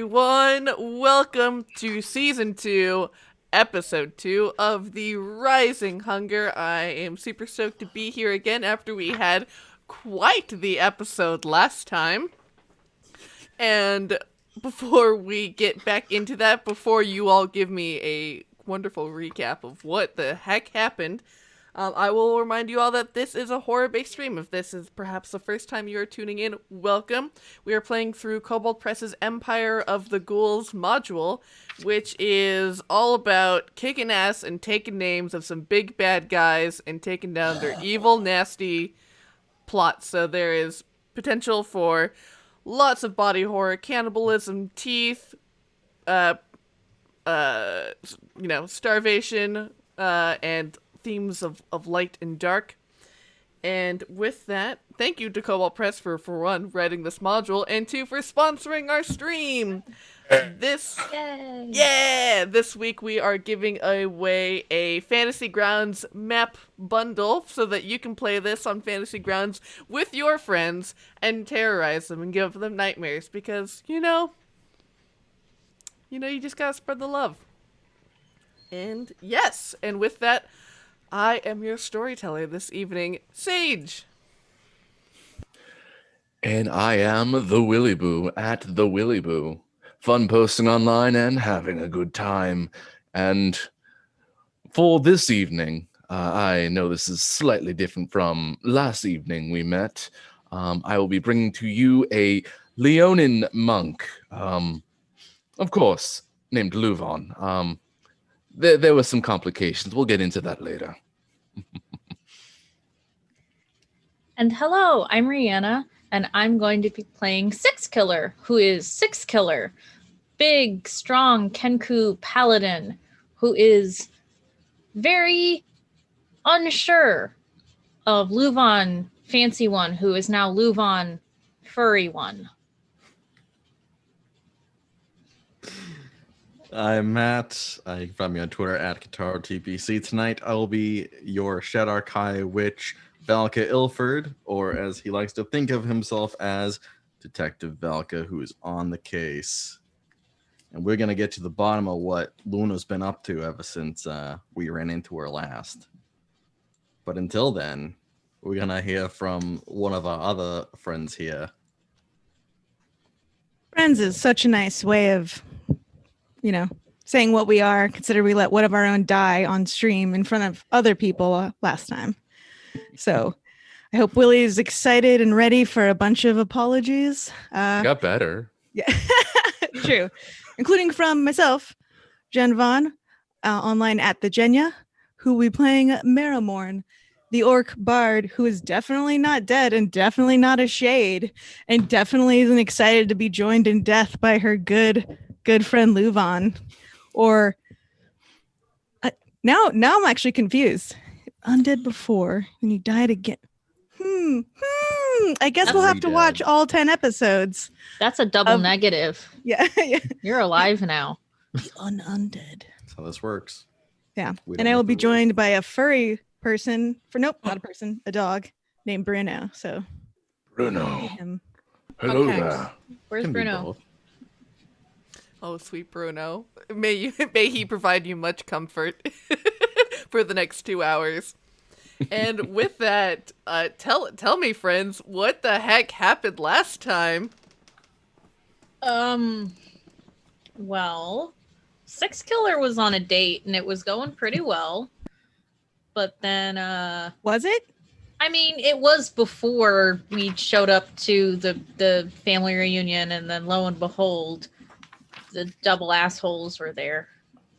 Everyone, welcome to Season 2, Episode 2 of The Rising Hunger. I am super stoked to be here again after we had quite the episode last time. And before we get back into that, before you all give me a wonderful recap of what the heck happened, I will remind you all that this is a horror-based stream. If this is perhaps the first time you are tuning in, welcome. We are playing through Kobold Press's Empire of the Ghouls module, which is all about kicking ass and taking names of some big bad guys and taking down their evil, nasty plots. So there is potential for lots of body horror, cannibalism, teeth, starvation, and themes of light and dark. And with that, thank you to Kobold Press for one, writing this module, and two, for sponsoring our stream. This week we are giving away a Fantasy Grounds map bundle so that you can play this on Fantasy Grounds with your friends and terrorize them and give them nightmares because, you just gotta spread the love. And yes, and with that, I am your storyteller this evening, Sage. And I am the Willy Boo at the Willy Boo. Fun posting online and having a good time. And for this evening, I know this is slightly different from last evening we met. I will be bringing to you a Leonin monk, of course, named LuVon. There were some complications. We'll get into that later. And hello, I'm Riana, and I'm going to be playing Six Killer, who is Six Killer, big, strong Kenku paladin, who is very unsure of LuVon Fancy One, who is now LuVon Furry One. I'm Matt. You can find me on Twitter at KataraTPC. Tonight I will be your Shadarkai witch, Valka Ilford, or as he likes to think of himself as, Detective Valka, who is on the case. And we're going to get to the bottom of what Luna's been up to ever since we ran into her last. But until then, we're going to hear from one of our other friends here. Friends is such a nice way of saying what we are. Consider we let one of our own die on stream in front of other people last time. So I hope Willy is excited and ready for a bunch of apologies. Got better. Yeah, true. Including from myself, Jen Vaughn, online at the Jenya, who will be playing Marrowmorn, the orc bard who is definitely not dead and definitely not a shade and definitely isn't excited to be joined in death by her good friend LuVon. Or now I'm actually confused. Undead before and you died again. I guess we'll have to watch all 10 episodes. That's a double negative. Yeah. You're alive now. The undead. That's how this works. Yeah. And I will be joined by a furry person. Not a person, a dog named Bruno. So Bruno. Hello there. Where's Bruno? Oh, sweet Bruno. May he provide you much comfort for the next 2 hours. And with that, tell me, friends, what the heck happened last time? Well, Six Killer was on a date and it was going pretty well. But then, was it? I mean, it was before we showed up to the family reunion, and then lo and behold, the double assholes were there.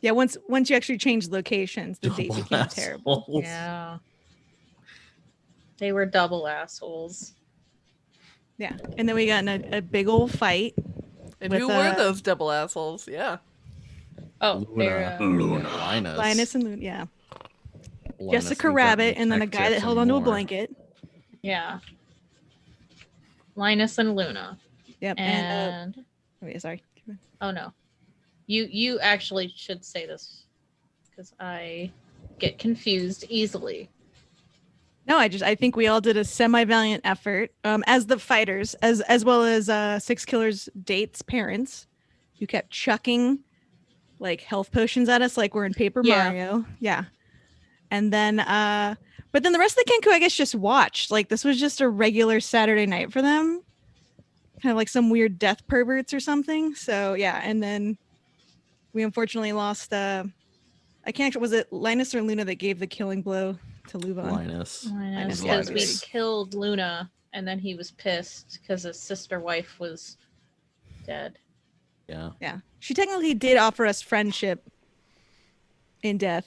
Yeah, once you actually changed locations, the date became terrible. Yeah. They were double assholes. Yeah. And then we got in a big old fight. And who were those double assholes? Yeah. Oh, they're Linus and Luna, yeah. Linus Jessica Rabbit, and then a guy that held onto a blanket. Yeah. Linus and Luna. Yep. And wait, sorry. Oh no. You actually should say this because I get confused easily. No, I think we all did a semi-valiant effort as the fighters, as well as Six Killer's date's parents, you kept chucking like health potions at us like we're in Paper Yeah. Mario. Yeah. And then but then the rest of the Kenku I guess just watched. Like this was just a regular Saturday night for them. Kind of like some weird death perverts or something. So yeah, and then we unfortunately lost I can't was it Linus or Luna that gave the killing blow to LuVon? Linus. Because we Linus. killed Luna, and then he was pissed because his sister wife was dead. Yeah. Yeah. She technically did offer us friendship in death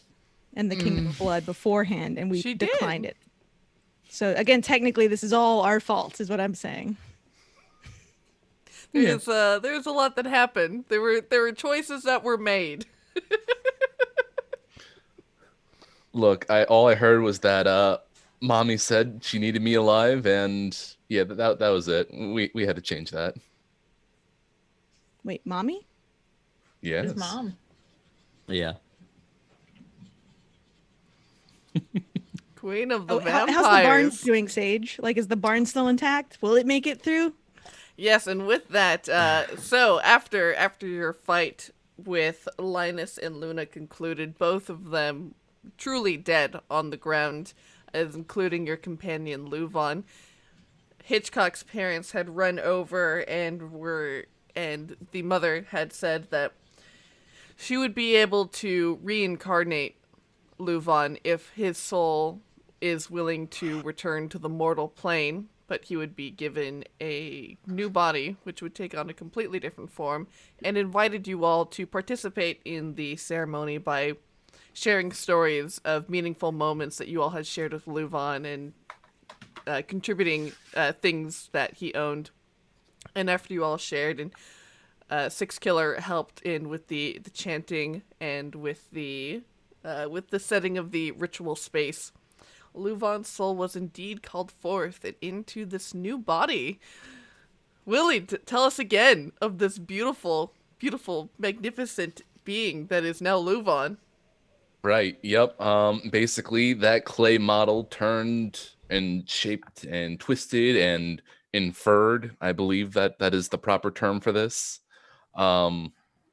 and the Kingdom of Blood beforehand, and we She did. declined it. So again, technically this is all our fault, is what I'm saying. There's a lot that happened. There were choices that were made. Look, all I heard was that mommy said she needed me alive, and yeah, that was it. We had to change that. Wait, mommy? Yes. His mom. Yeah. Queen of the Oh, vampires. how's the barn doing, Sage? Like, is the barn still intact? Will it make it through? Yes, and with that, so after your fight with Linus and Luna concluded, both of them truly dead on the ground, as including your companion LuVon. Hitchcock's parents had run over and the mother had said that she would be able to reincarnate LuVon if his soul is willing to return to the mortal plane, but he would be given a new body, which would take on a completely different form, and invited you all to participate in the ceremony by sharing stories of meaningful moments that you all had shared with LuVon and contributing things that he owned. And after you all shared, and Six Killer helped in with the chanting and with the setting of the ritual space, LuVon's soul was indeed called forth and into this new body. Willy, tell us again of this beautiful, beautiful, magnificent being that is now LuVon. Right. Yep. Basically, that clay model turned and shaped and twisted and inferred. I believe that is the proper term for this.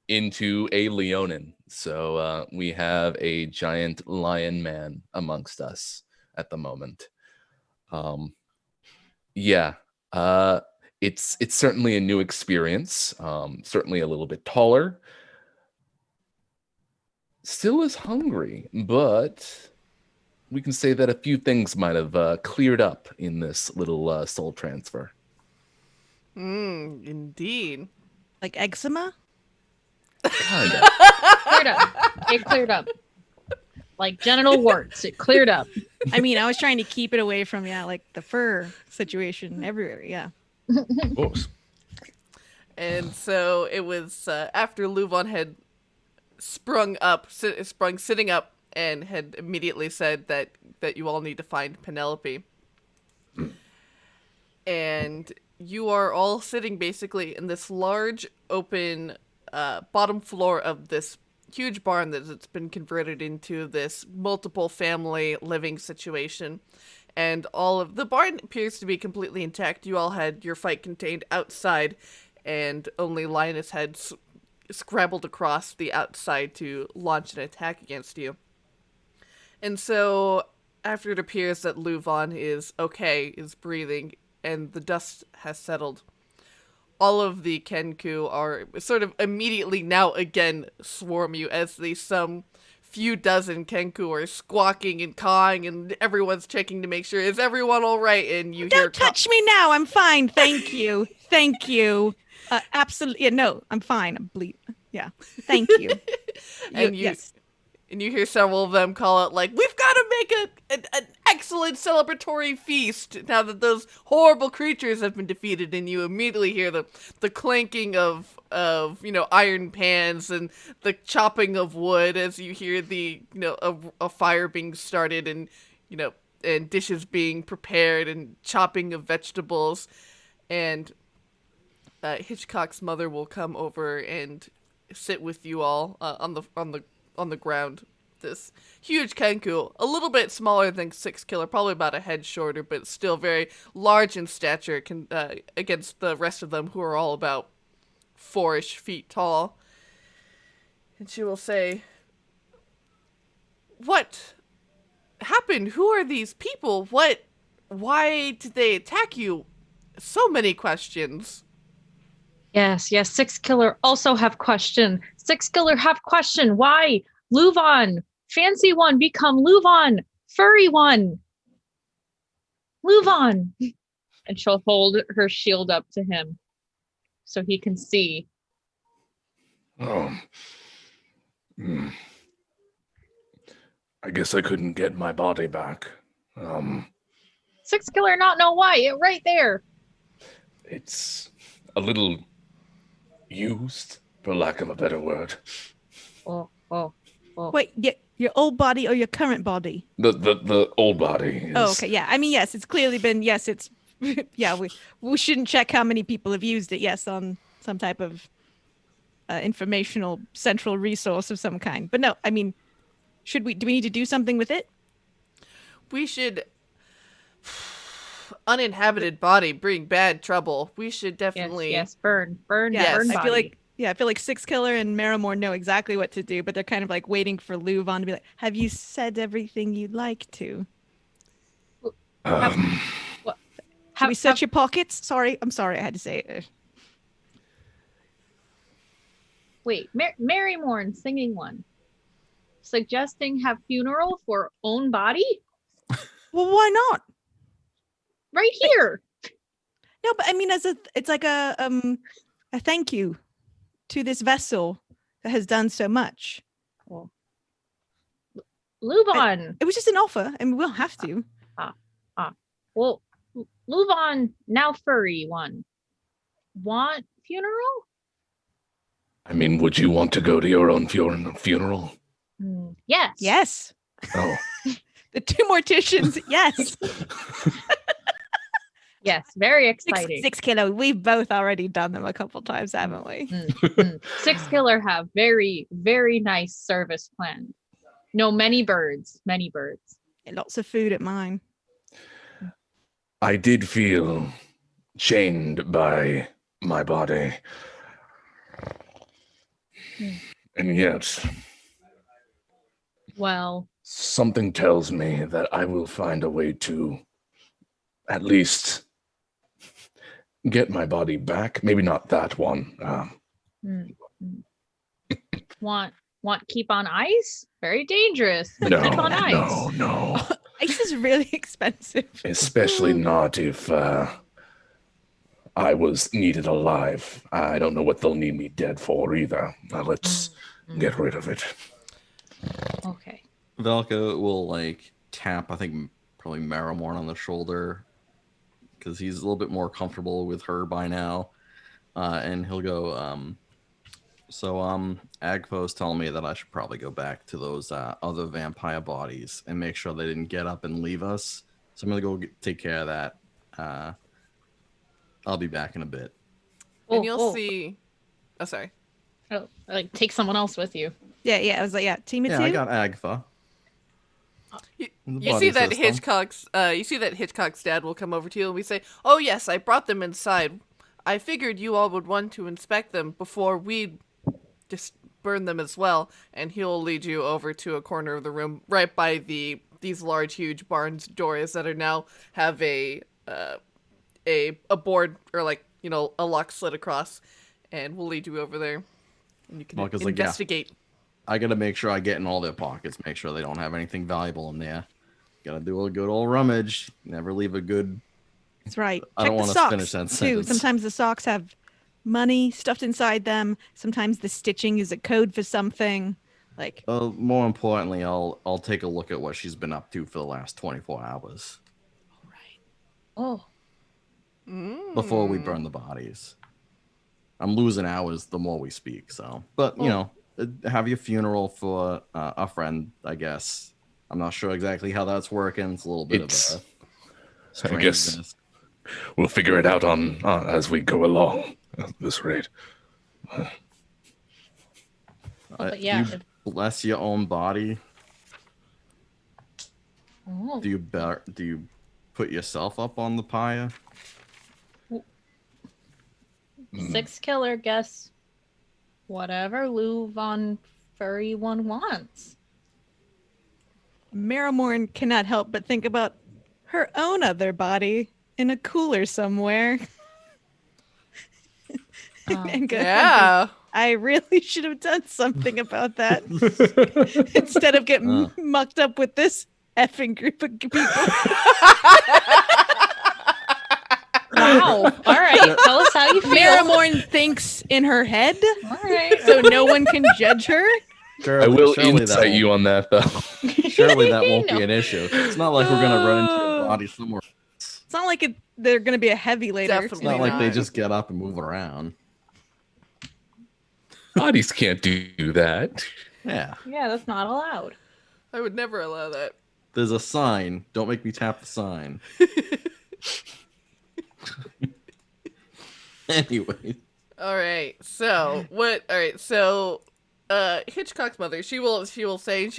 Into a Leonin. So we have a giant lion man amongst us at the moment. Yeah. It's certainly a new experience. Certainly a little bit taller. Still is hungry, but we can say that a few things might have cleared up in this little soul transfer. Indeed. Like eczema? Kind of. Cleared up. It cleared up. Like genital warts. It cleared up. I mean, I was trying to keep it away from, like the fur situation everywhere. Yeah. Of course. And so it was after LuVon had sprung sitting up and had immediately said that you all need to find Penelope. And you are all sitting basically in this large open bottom floor of this huge barn that's been converted into this multiple family living situation. And all of the barn appears to be completely intact. You all had your fight contained outside, and only Linus had scrabbled across the outside to launch an attack against you. And so, after it appears that LuVon is okay, is breathing, and the dust has settled, all of the Kenku are sort of immediately now again swarm you as some few dozen Kenku are squawking and cawing, and everyone's checking to make sure, is everyone all right? And you hear, Don't touch me now. I'm fine. Thank you. Thank you. Absolutely. Yeah, no, I'm fine. I'm bleep. Yeah. Thank you. Yes. And you hear several of them call out, like, we've got to make an excellent celebratory feast now that those horrible creatures have been defeated. And you immediately hear the clanking of iron pans and the chopping of wood as you hear a fire being started and, and dishes being prepared and chopping of vegetables. And Hitchcock's mother will come over and sit with you all on the ground. This huge Kenku, a little bit smaller than Six Killer, probably about a head shorter, but still very large in stature against the rest of them, who are all about 4-ish feet tall. And she will say, "What happened? Who are these people? Why did they attack you?" So many questions. Yes, Six Killer also have question. Six Killer have question. Why? LuVon, fancy one become LuVon, furry one. LuVon. And she'll hold her shield up to him so he can see. Oh. I guess I couldn't get my body back. Six Killer not know why. It right there. It's a little used, for lack of a better word. Oh. Wait, your old body or your current body? The old body is... Oh, okay. Yeah. I mean, yes, it's clearly been, yes, it's, yeah, we shouldn't check how many people have used it. Yes, on some type of informational central resource of some kind. But no, I mean, do we need to do something with it? We should... Uninhabited body bring bad trouble. We should definitely... Yes, burn Yes, burn I body. feel like, I feel like Six Killer and Marrowmorn know exactly what to do, but they're kind of like waiting for LuVon to be like, "Have you said everything you'd like to? Should we search your pockets?" I'm sorry, I had to say it. Wait, Marrowmorn singing one. Suggesting have funeral for own body? Well, why not? Right here. No, but I mean, it's like a thank you to this vessel that has done so much. Well, LuVon. It was just an offer, and we'll have to. Well, LuVon, now furry one. Want funeral? I mean, would you want to go to your own funeral? Yes. Yes. Oh. The two morticians, yes. Yes, very exciting. Six Killer, we've both already done them a couple times, haven't we? Six Killer have very, very nice service plan. No, many birds. And lots of food at mine. I did feel chained by my body. And yet, well, something tells me that I will find a way to at least get my body back. Maybe not that one. Want keep on ice? Very dangerous. But No, keep on ice. no. Ice is really expensive. Especially not if I was needed alive. I don't know what they'll need me dead for either. Let's get rid of it. Okay. Valka will like tap, I think probably Marrowmorn on the shoulder because he's a little bit more comfortable with her by now. And he'll go, Agpo's telling me that I should probably go back to those other vampire bodies and make sure they didn't get up and leave us. So I'm going to go take care of that. I'll be back in a bit. And you'll see... Oh, sorry. Oh, like take someone else with you. Yeah. I was like, team of two. I got Agfa. You see that Hitchcock's dad will come over to you and we say, "Oh yes, I brought them inside. I figured you all would want to inspect them before we just burn them as well." And he'll lead you over to a corner of the room right by these large, huge barns doors that are now have a board or like, you know, a lock slit across, and we'll lead you over there and you can investigate. I gotta make sure I get in all their pockets, make sure they don't have anything valuable in there. Gotta do a good old rummage. Never leave a good. That's right. I don't want to finish that too. sentence. Sometimes the socks have money stuffed inside them. Sometimes the stitching is a code for something. Like. More importantly, I'll take a look at what she's been up to for the last 24 hours. All right. Oh. Before we burn the bodies. I'm losing hours the more we speak. So, but you know. Have your funeral for a friend, I guess. I'm not sure exactly how that's working. It's a little bit of a I guess we'll figure it out on as we go along at this rate. But yeah. Do you bless your own body? Oh. Do you put yourself up on the pyre? Six Killer, guess Whatever LuVon furry one wants. Marrowmorn cannot help but think about her own other body in a cooler somewhere. Oh, And go, Yeah. I really should have done something about that instead of getting mucked up with this effing group of people. wow. All right. Tell us how you feel. Marrowmorn thinks in her head, All right. so no one can judge her. I will surely insight you on that, though. Surely that won't No. be an issue. It's not like we're gonna run into a body somewhere. It's not like they're going to be a heavy later. It's Definitely not like they not. just get up and move around. Bodies can't do that. Yeah. Yeah, that's not allowed. I would never allow that. There's a sign. Don't make me tap the sign. Anyway. All right. So what? All right. So, Hitchcock's mother. She will say.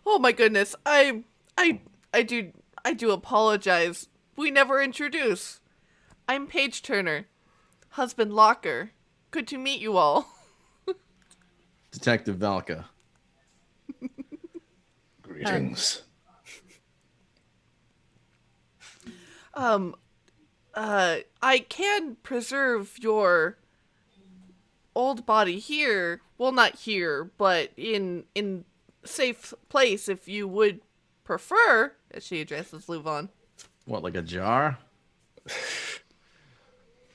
Oh my goodness. I do apologize. We never introduce. I'm Page Turner, husband Locker. Good to meet you all. Detective Valka. Greetings. I can preserve your old body here. Well, not here, but in safe place if you would prefer. As she addresses LuVon. What, like a jar?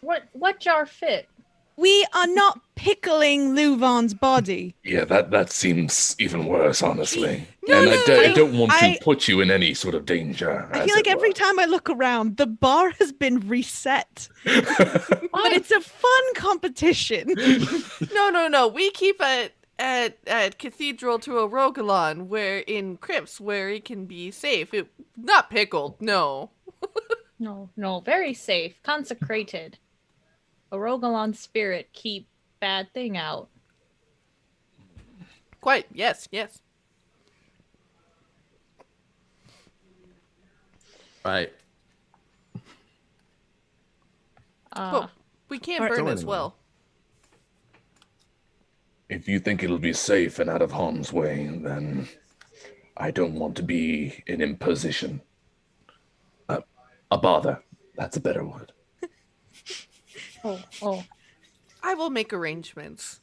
What jar fit? We are not pickling LuVon's body. Yeah, that seems even worse, honestly. No, and no, I don't want I- to put you in any sort of danger. I as feel like it every were. time I look around, the bar has been reset. But it's a fun competition. No. We keep at Cathedral to a Rogalon, where in crypts where it can be safe. Not pickled. No. No, very safe, consecrated. A Rogalon spirit keep bad thing out. Quite. Yes. Right. But we can Alright, burn so as anyway. well. If you think it'll be safe and out of harm's way, then I don't want to be an imposition. A bother. That's a better word. Oh, I will make arrangements.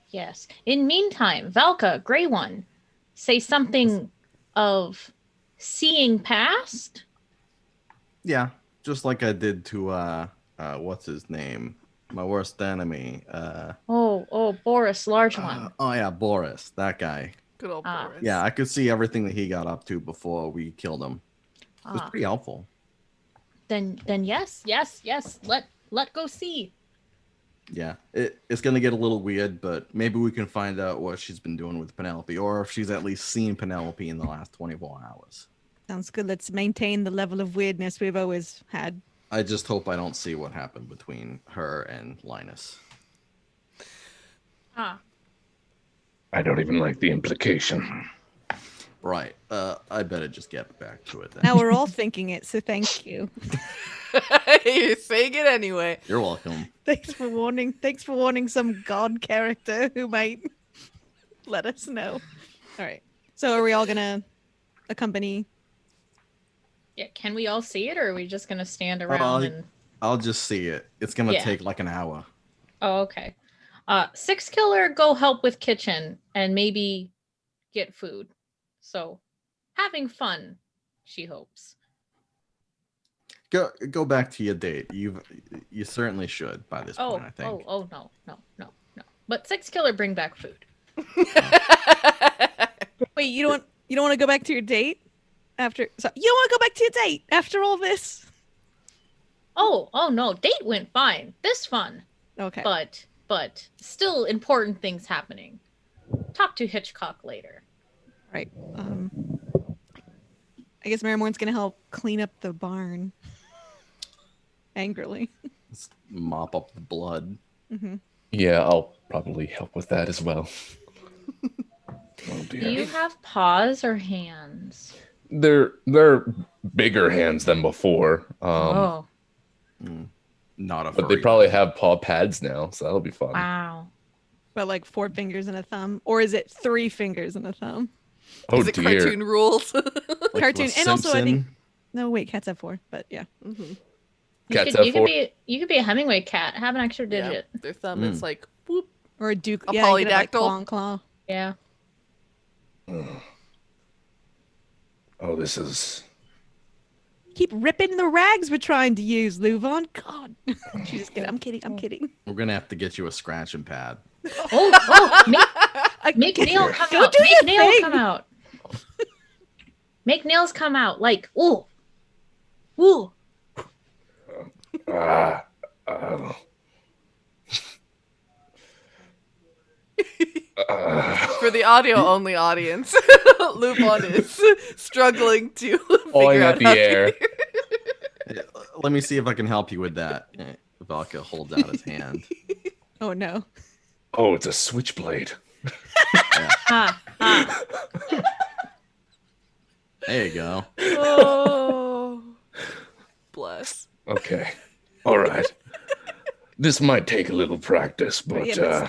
yes. In meantime, Valka, Grey One, say something of seeing past? Yeah. Just like I did to what's his name? My worst enemy. Oh, Boris, large one. Oh yeah, Boris, that guy. Good old Ah. Boris. Yeah, I could see everything that he got up to before we killed him. It was pretty helpful. Then yes. Let go see. Yeah, it's gonna get a little weird, but maybe we can find out what she's been doing with Penelope, or if she's at least seen Penelope in the last 24 hours. Sounds good. Let's maintain the level of weirdness we've always had. I just hope I don't see what happened between her and Linus. I don't even like the implication. Right. I better just get back to it then. Now we're all thinking it, so thank you. You're saying it anyway. You're welcome. Thanks for warning some god character who might let us know. All right. So are we all gonna accompany? Yeah, can we all see it, or are we just gonna stand around and? I'll just see it. It's gonna Yeah. take like an hour. Oh, okay. Six Killer, go help with kitchen and maybe get food. So, having fun, she hopes. Go back to your date. You certainly should by this point, I think. No. But Six Killer, bring back food. Wait, you don't want to go back to your date after? So you don't want to go back to your date after all this? Oh no, date went fine. This fun, Okay. but still important things happening. Talk to Hitchcock later. Right. I guess Marrowmorn's gonna help clean up the barn. Angrily. Let's mop up the blood. Yeah, I'll probably help with that as well. Oh Do dear. you have paws or hands? They're bigger hands than before. Not a But they furry. probably have paw pads now, so that'll be fun. Wow. but like 4 fingers and a thumb, or is it 3 fingers and a thumb? Oh Is it dear. cartoon rules? Like Cartoon, the and also I think Simpson. no, wait, cats have 4, but yeah. Mm-hmm. Cats have You 4. could be a Hemingway cat. Have an extra Yeah, digit. their thumb is like whoop. Or a duke, A yeah, you could have, like, polydactyl? claw and claw. Yeah. Oh, this is. Keep ripping the rags we're trying to use, LuVon. God, just kidding. I'm kidding. I'm kidding. We're gonna have to get you a scratching pad. Oh, make Neil come Go out. do your Make Neil thing. come out. Make nails come out. Like, ooh. Ooh. Uh, For the audio-only audience, LuVon is struggling to Pulling figure at out the how air. Let me see if I can help you with that. Valka holds out his hand. Oh no. Oh, it's a switchblade. Ah. There you go. Oh, bless. Okay. All right. This might take a little practice, but Yeah,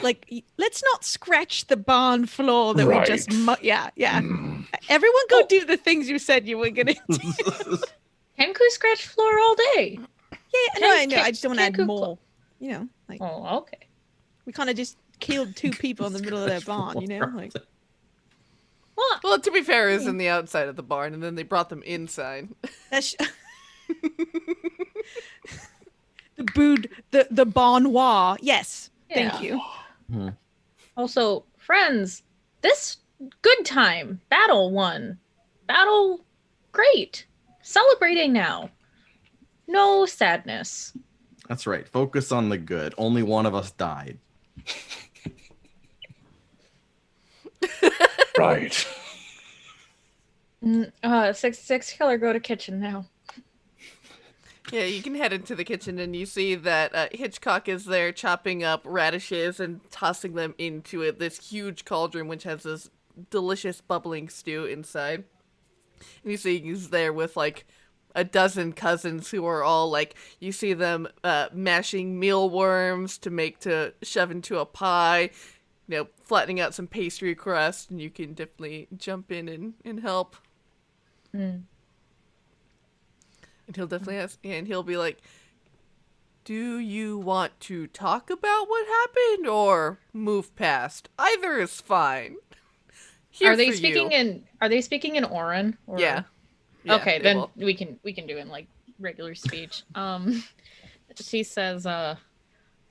let's not scratch the barn floor that we just. Right. Yeah. mm, Everyone, go do the things you said you were gonna do. Kenku scratch floor all day. Yeah, no, I know. I just don't want to Can't add cook more. You know, like Oh, okay. we kind of just killed 2 people in the middle of their barn. You know, like What? Well, to be fair, it was in the outside of the barn, and then they brought them inside. that's the barn war. Yes, thank Yeah. you. Also, friends, this good time. Battle won. Battle great. Celebrating now. No sadness. That's right. Focus on the good. Only one of us died. right. Six killer, go to kitchen now. Yeah, you can head into the kitchen and you see that Hitchcock is there chopping up radishes and tossing them into this huge cauldron which has this delicious bubbling stew inside. And you see he's there with like a dozen cousins who are all like, you see them mashing mealworms to shove into a pie, you know, flattening out some pastry crust, and you can definitely jump in and help. Mm. And he'll definitely ask, and he'll be like, do you want to talk about what happened or move past? Either is fine. Here Are they for speaking you. in Orin? Or... Yeah. Yeah, Okay, they then will. we can do it in like regular speech. She says,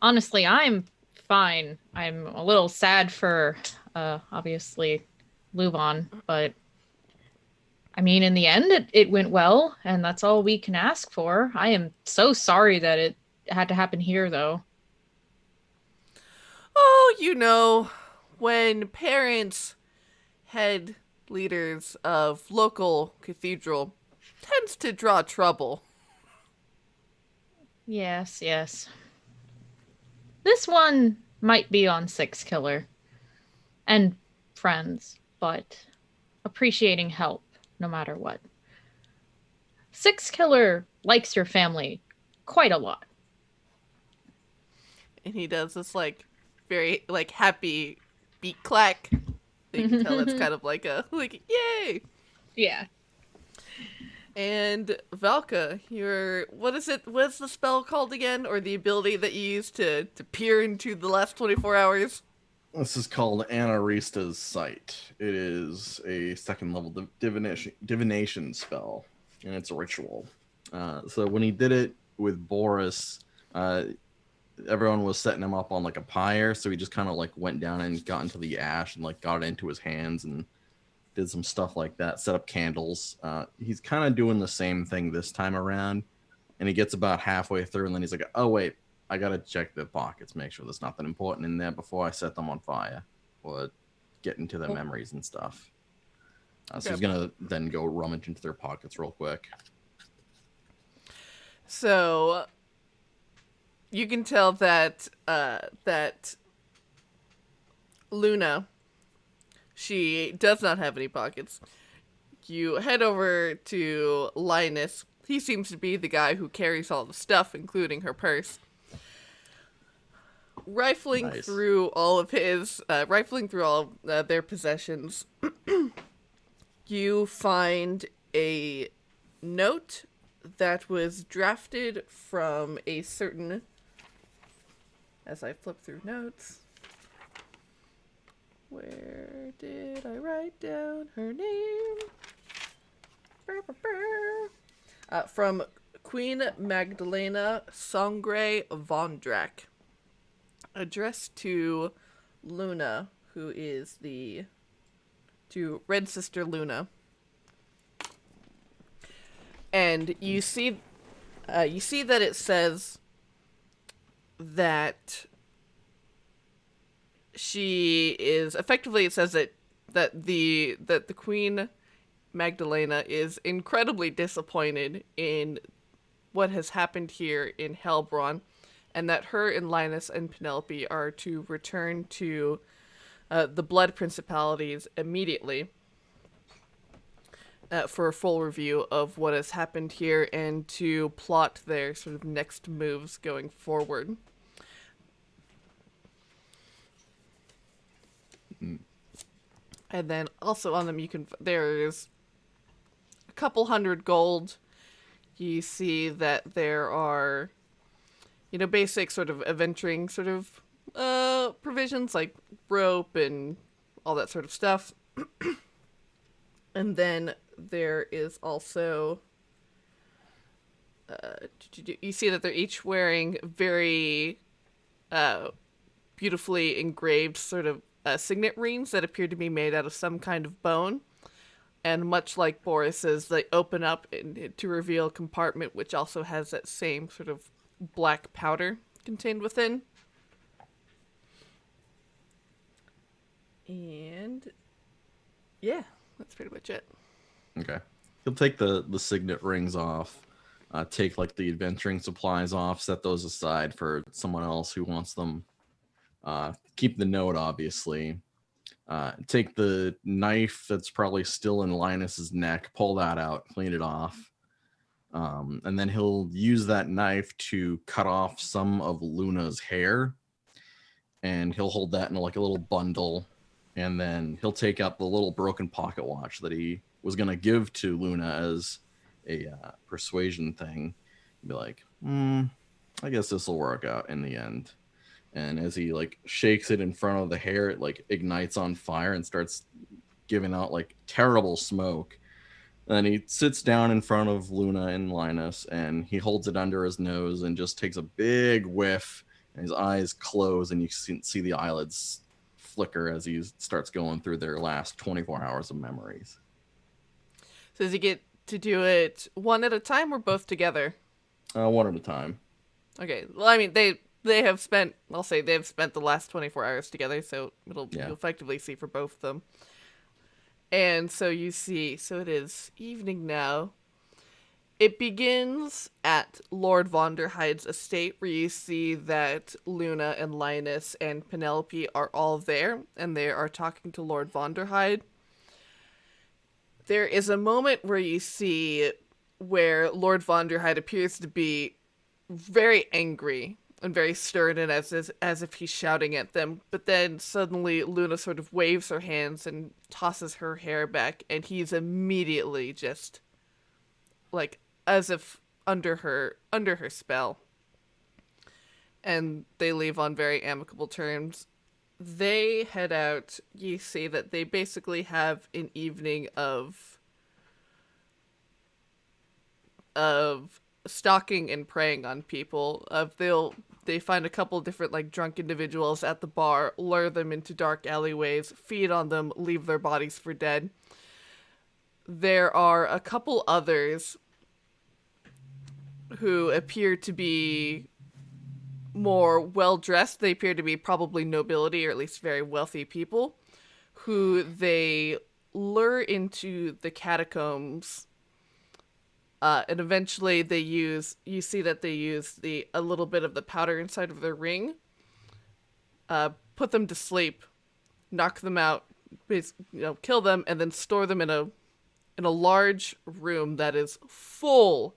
honestly, I'm fine. I'm a little sad for obviously LuVon, but I mean, in the end, it went well, and that's all we can ask for. I am so sorry that it had to happen here, though. Oh, you know, when parents, head leaders of local cathedral, tends to draw trouble. Yes. This one might be on Six Killer and friends, but appreciating help no matter what. Six Killer likes your family quite a lot. And he does this, like, very, like, happy beat clack. You can tell it's kind of like a, like, yay! Yeah. And Valka, what's the spell called again? Or the ability that you use to peer into the last 24 hours? This is called Anarista's Sight. It is a second level divination spell, and it's a ritual. So when he did it with Boris, everyone was setting him up on like a pyre, so he just kind of like went down and got into the ash and like got it into his hands and did some stuff like that, set up candles. He's kind of doing the same thing this time around, and he gets about halfway through, and then he's like, oh wait, I gotta check the pockets, make sure there's nothing important in there before I set them on fire or get into their memories and stuff. So he's gonna then go rummage into their pockets real quick. So you can tell that that Luna, she does not have any pockets. You head over to Linus. He seems to be the guy who carries all the stuff, including her purse. rifling Nice. through all of their possessions, you find a note that was drafted from a certain, as I flip through notes, where did I write down her name? From Queen Magdalena Songray Vondrak, addressed to Luna, who is to Red Sister Luna. And you see that it says that she is effectively. It says that the Queen Magdalena is incredibly disappointed in what has happened here in Helbron, and that her and Linus and Penelope are to return to the Blood Principalities immediately for a full review of what has happened here and to plot their sort of next moves going forward. And then also on them, there's a couple hundred gold. You see that there are, basic sort of adventuring sort of provisions like rope and all that sort of stuff. And then there is also, you see that they're each wearing very beautifully engraved sort of signet rings that appear to be made out of some kind of bone. And much like Boris's, they open up to reveal a compartment which also has that same sort of black powder contained within. And yeah, that's pretty much it. Okay. He'll take the signet rings off, take like the adventuring supplies off, set those aside for someone else who wants them. Keep the note, obviously. Take the knife that's probably still in Linus's neck, pull that out, clean it off. And then he'll use that knife to cut off some of Luna's hair. And he'll hold that in like a little bundle. And then he'll take out the little broken pocket watch that he was going to give to Luna as a persuasion thing. Be like, I guess this will work out in the end. And as he like shakes it in front of the hair, it like ignites on fire and starts giving out like terrible smoke. Then he sits down in front of Luna and Linus and he holds it under his nose and just takes a big whiff, and his eyes close and you see the eyelids flicker as he starts going through their last 24 hours of memories. So does he get to do it one at a time or both together? One at a time. Okay. Well, I mean, they have spent the last 24 hours together, so you'll effectively see for both of them. And so you see, so it is evening now. It begins at Lord Vonderhide's estate, where you see that Luna and Linus and Penelope are all there, and they are talking to Lord Vonderhide. There is a moment where you see where Lord Vonderhide appears to be very angry and very stern, and as if he's shouting at them. But then suddenly Luna sort of waves her hands and tosses her hair back, and he's immediately just like as if under her spell. And they leave on very amicable terms. They head out. You see that they basically have an evening of stalking and preying on people. They find a couple different like drunk individuals at the bar, lure them into dark alleyways, feed on them, leave their bodies for dead. There are a couple others who appear to be more well-dressed. They appear to be probably nobility, or at least very wealthy people, who they lure into the catacombs. And eventually you see that they use a little bit of the powder inside of their ring, put them to sleep, knock them out, kill them, and then store them in a large room that is full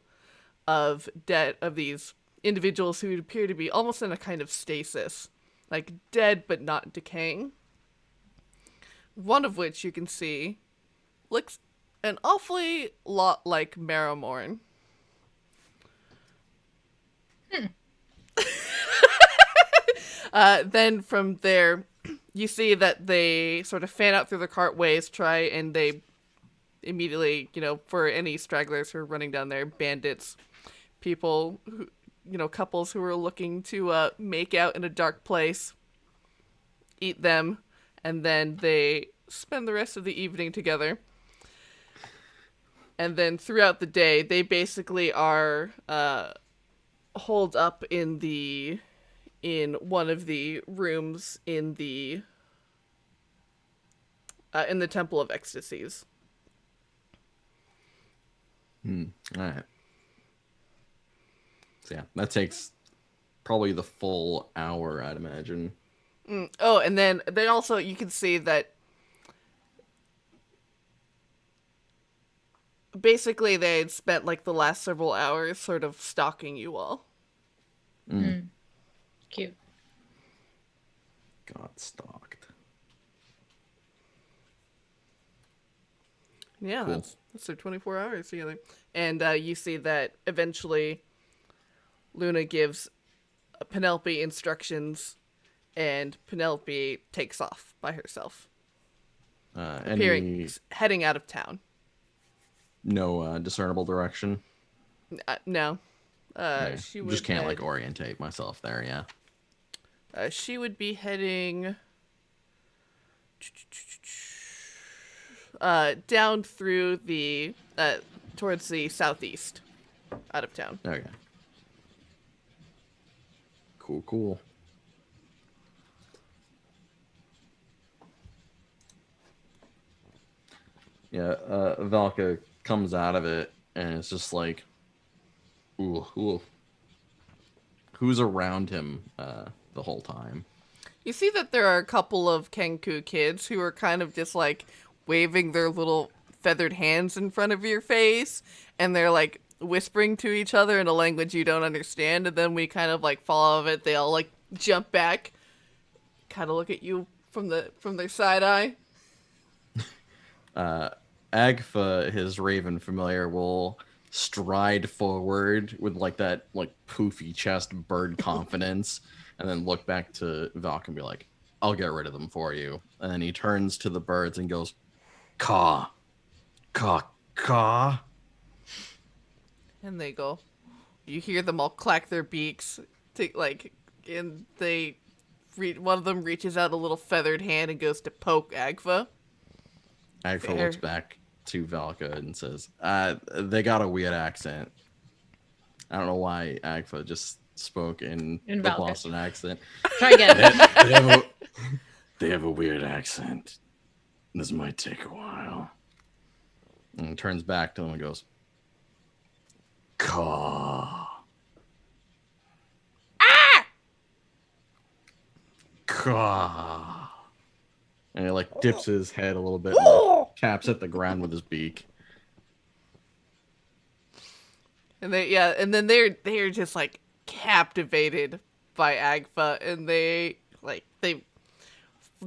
of these individuals who appear to be almost in a kind of stasis. like dead but not decaying. One of which you can see looks an awfully lot like Marrowmorn. Then from there, you see that they sort of fan out through the cartways, and they immediately, for any stragglers who are running down there, bandits, people, couples who are looking to make out in a dark place, eat them, and then they spend the rest of the evening together. And then throughout the day, they basically are holed up in one of the rooms in the Temple of Ecstasies. All right. So yeah, that takes probably the full hour, I'd imagine. Oh, and then they also, you can see that basically they had spent like the last several hours sort of stalking you all. Cute. Got stalked. Yeah, Cool. that's their 24 hours together. And you see that eventually Luna gives Penelope instructions, and Penelope takes off by herself, heading out of town. No discernible direction. No. Okay. She would Just can't head, orientate myself there, yeah. she would be heading down through the towards the southeast, out of town. Okay. Cool. Yeah, Valka comes out of it, and it's just like, ooh. Who's around him the whole time? You see that there are a couple of Kenku kids who are kind of just like waving their little feathered hands in front of your face, and they're like whispering to each other in a language you don't understand, and then we kind of like fall out of it. They all like jump back, kind of look at you from their side eye. Agfa, his raven familiar, will stride forward with like that like poofy chest bird confidence, and then look back to Valk and be like, I'll get rid of them for you. And then he turns to the birds and goes, caw, caw, caw. And they go. You hear them all clack their beaks, and one of them reaches out a little feathered hand and goes to poke Agfa. Agfa looks back to Valka and says, they got a weird accent. I don't know why Agfa just spoke in the Valka. Boston accent. Try again. They have a weird accent. This might take a while. And he turns back to him and goes, caw. Caw. And he like dips his head a little bit and like, taps at the ground with his beak. And then they're just like captivated by Agfa, and they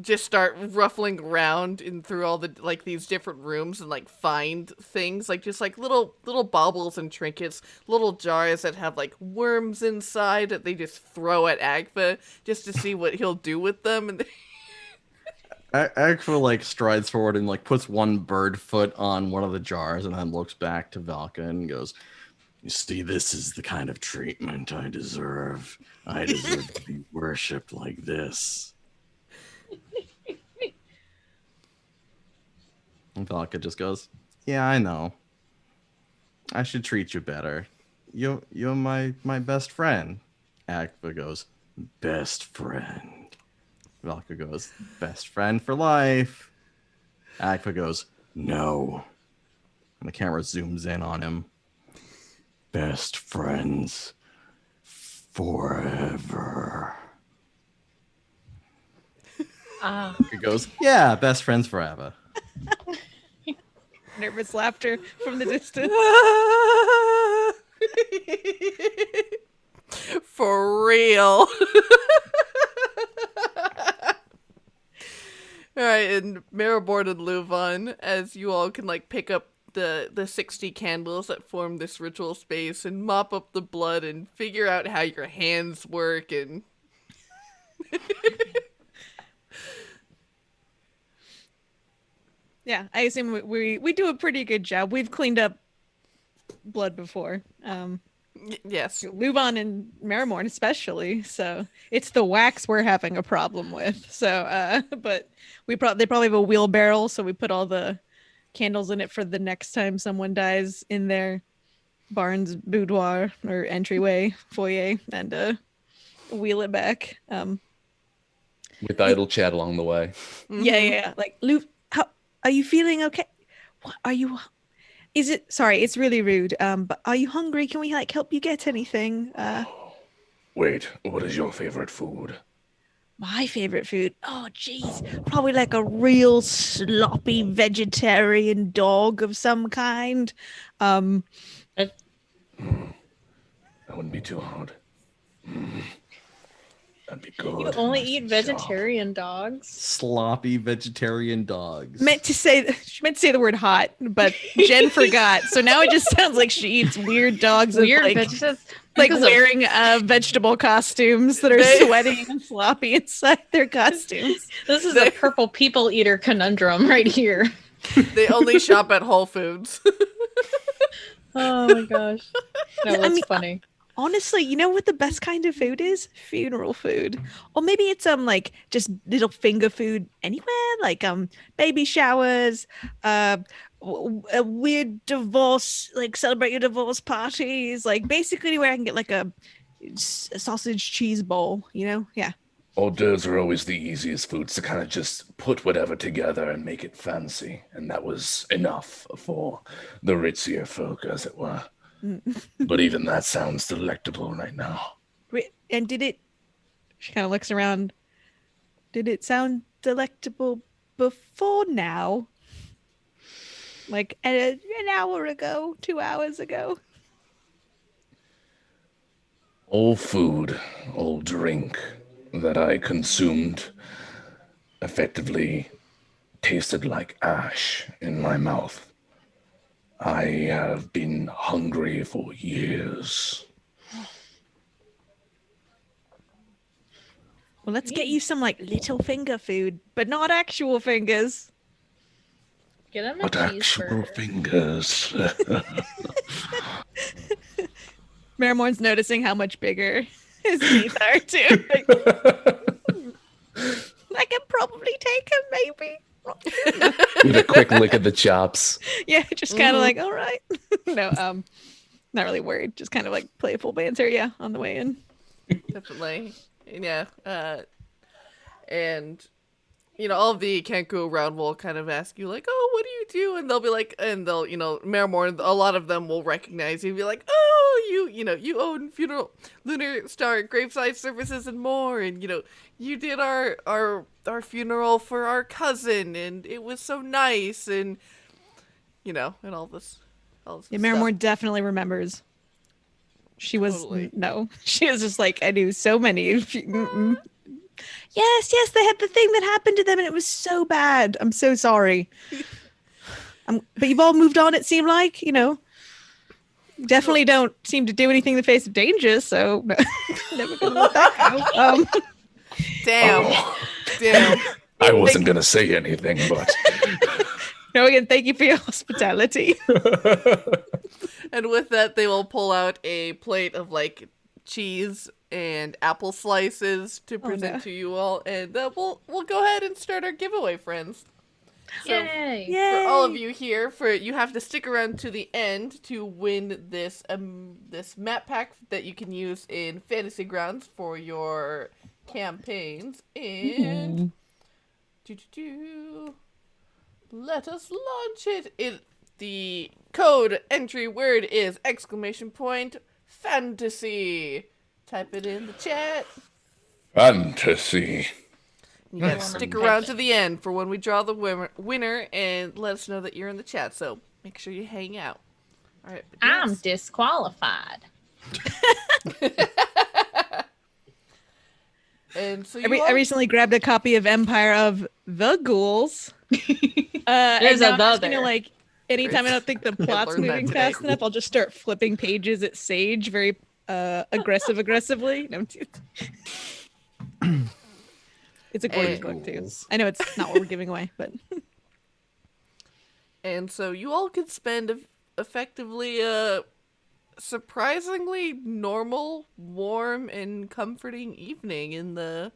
just start ruffling around through all the like these different rooms and like find things like just like little baubles and trinkets, little jars that have like worms inside that they just throw at Agfa just to see what he'll do with them. And Agfa like strides forward and like puts one bird foot on one of the jars and then looks back to Valka and goes, you see, this is the kind of treatment I deserve. I deserve to be worshipped like this. And Valka just goes, yeah, I know. I should treat you better. You're my best friend. Agfa goes, best friend. Valka goes, best friend for life. Agfa goes, no. And the camera zooms in on him. Best friends forever. He goes, yeah, best friends forever. Nervous laughter from the distance. For real. All right, and Marrowmorn and LuVon, as you all can like pick up the 60 candles that form this ritual space and mop up the blood and figure out how your hands work and Yeah, I assume we do a pretty good job. We've cleaned up blood before. Yes. LuVon and Marrowmorn especially. So it's the wax we're having a problem with. So, but they probably have a wheelbarrow, so we put all the candles in it for the next time someone dies in their barn's boudoir or entryway foyer, and wheel it back. With idle chat along the way. Yeah. Like, Lu, how are you feeling? Okay. What are you? Is it? Sorry, it's really rude. But are you hungry? Can we like help you get anything? Wait, what is your favorite food? My favorite food. Oh, geez, probably like a real sloppy vegetarian dog of some kind. That wouldn't be too hard. That'd be good. You only Nice eat and sharp. vegetarian dogs? Sloppy vegetarian dogs. She meant to say the word hot, but Jen forgot. So now it just sounds like she eats weird dogs Weird and vegetables? like Because of- wearing vegetable costumes that are sweaty and sloppy inside their costumes. This is a purple people eater conundrum right here. They only shop at Whole Foods. Oh my gosh. No, I that's mean, funny. Honestly, you know what the best kind of food is? Funeral food. Or maybe it's like just little finger food anywhere, like baby showers, a weird divorce, like celebrate your divorce parties, like basically anywhere I can get like a sausage cheese bowl, you know? Yeah. Hors d'oeuvres are always the easiest foods to kind of just put whatever together and make it fancy. And that was enough for the ritzier folk, as it were. But even that sounds delectable right now. And did it, she kind of looks around, did it sound delectable before now? Like an hour ago, 2 hours ago? All food, all drink that I consumed effectively tasted like ash in my mouth. I have been hungry for years. Well, let's get you some like little finger food, but not actual fingers. Get him a But actual cheeseburger. fingers. Marrowmorn's noticing how much bigger his teeth are too. I can probably take him, maybe. With a quick lick at the chops. Yeah, just kind of like, all right. No, not really worried. Just kind of like playful banter, yeah, on the way in. Definitely. Yeah. And you know, all of the Kenku around will kind of ask you, like, oh, what do you do? And they'll be like, and they'll, you know, Marrowmorn, a lot of them will recognize you and be like, oh, you know, you own funeral, Lunar Star, graveside services and more. And, you know, you did our funeral for our cousin and it was so nice. And, you know, and all this Yeah, stuff. Marrowmorn definitely remembers. She was, Totally. no, she was just like, I knew so many. Yes, they had the thing that happened to them and it was so bad. I'm so sorry. But you've all moved on, it seemed like, you know. Definitely don't seem to do anything in the face of danger, so never gonna let that go. Damn. Oh, Damn. I wasn't going to say anything, but No, again, thank you for your hospitality. And with that, they will pull out a plate of like cheese and apple slices to present no. to you all, and we'll go ahead and start our giveaway, friends. So Yay! for all of you here, you have to stick around to the end to win this this map pack that you can use in Fantasy Grounds for your campaigns. And let us launch it. The code entry word is !fantasy. Type it in the chat. fantasy. You gotta stick around to the end for when we draw the winner and let us know that you're in the chat. So make sure you hang out. All right. but I'm yes. disqualified. And so I recently grabbed a copy of Empire of the Ghouls. There's and now I'm just another. gonna, like, anytime I don't think the plot's learned that moving today. fast enough, I'll just start flipping pages at Sage very aggressively. No, it's a gorgeous book too. Ghouls. I know it's not what we're giving away, but And so you all could spend effectively a surprisingly normal, warm, and comforting evening in the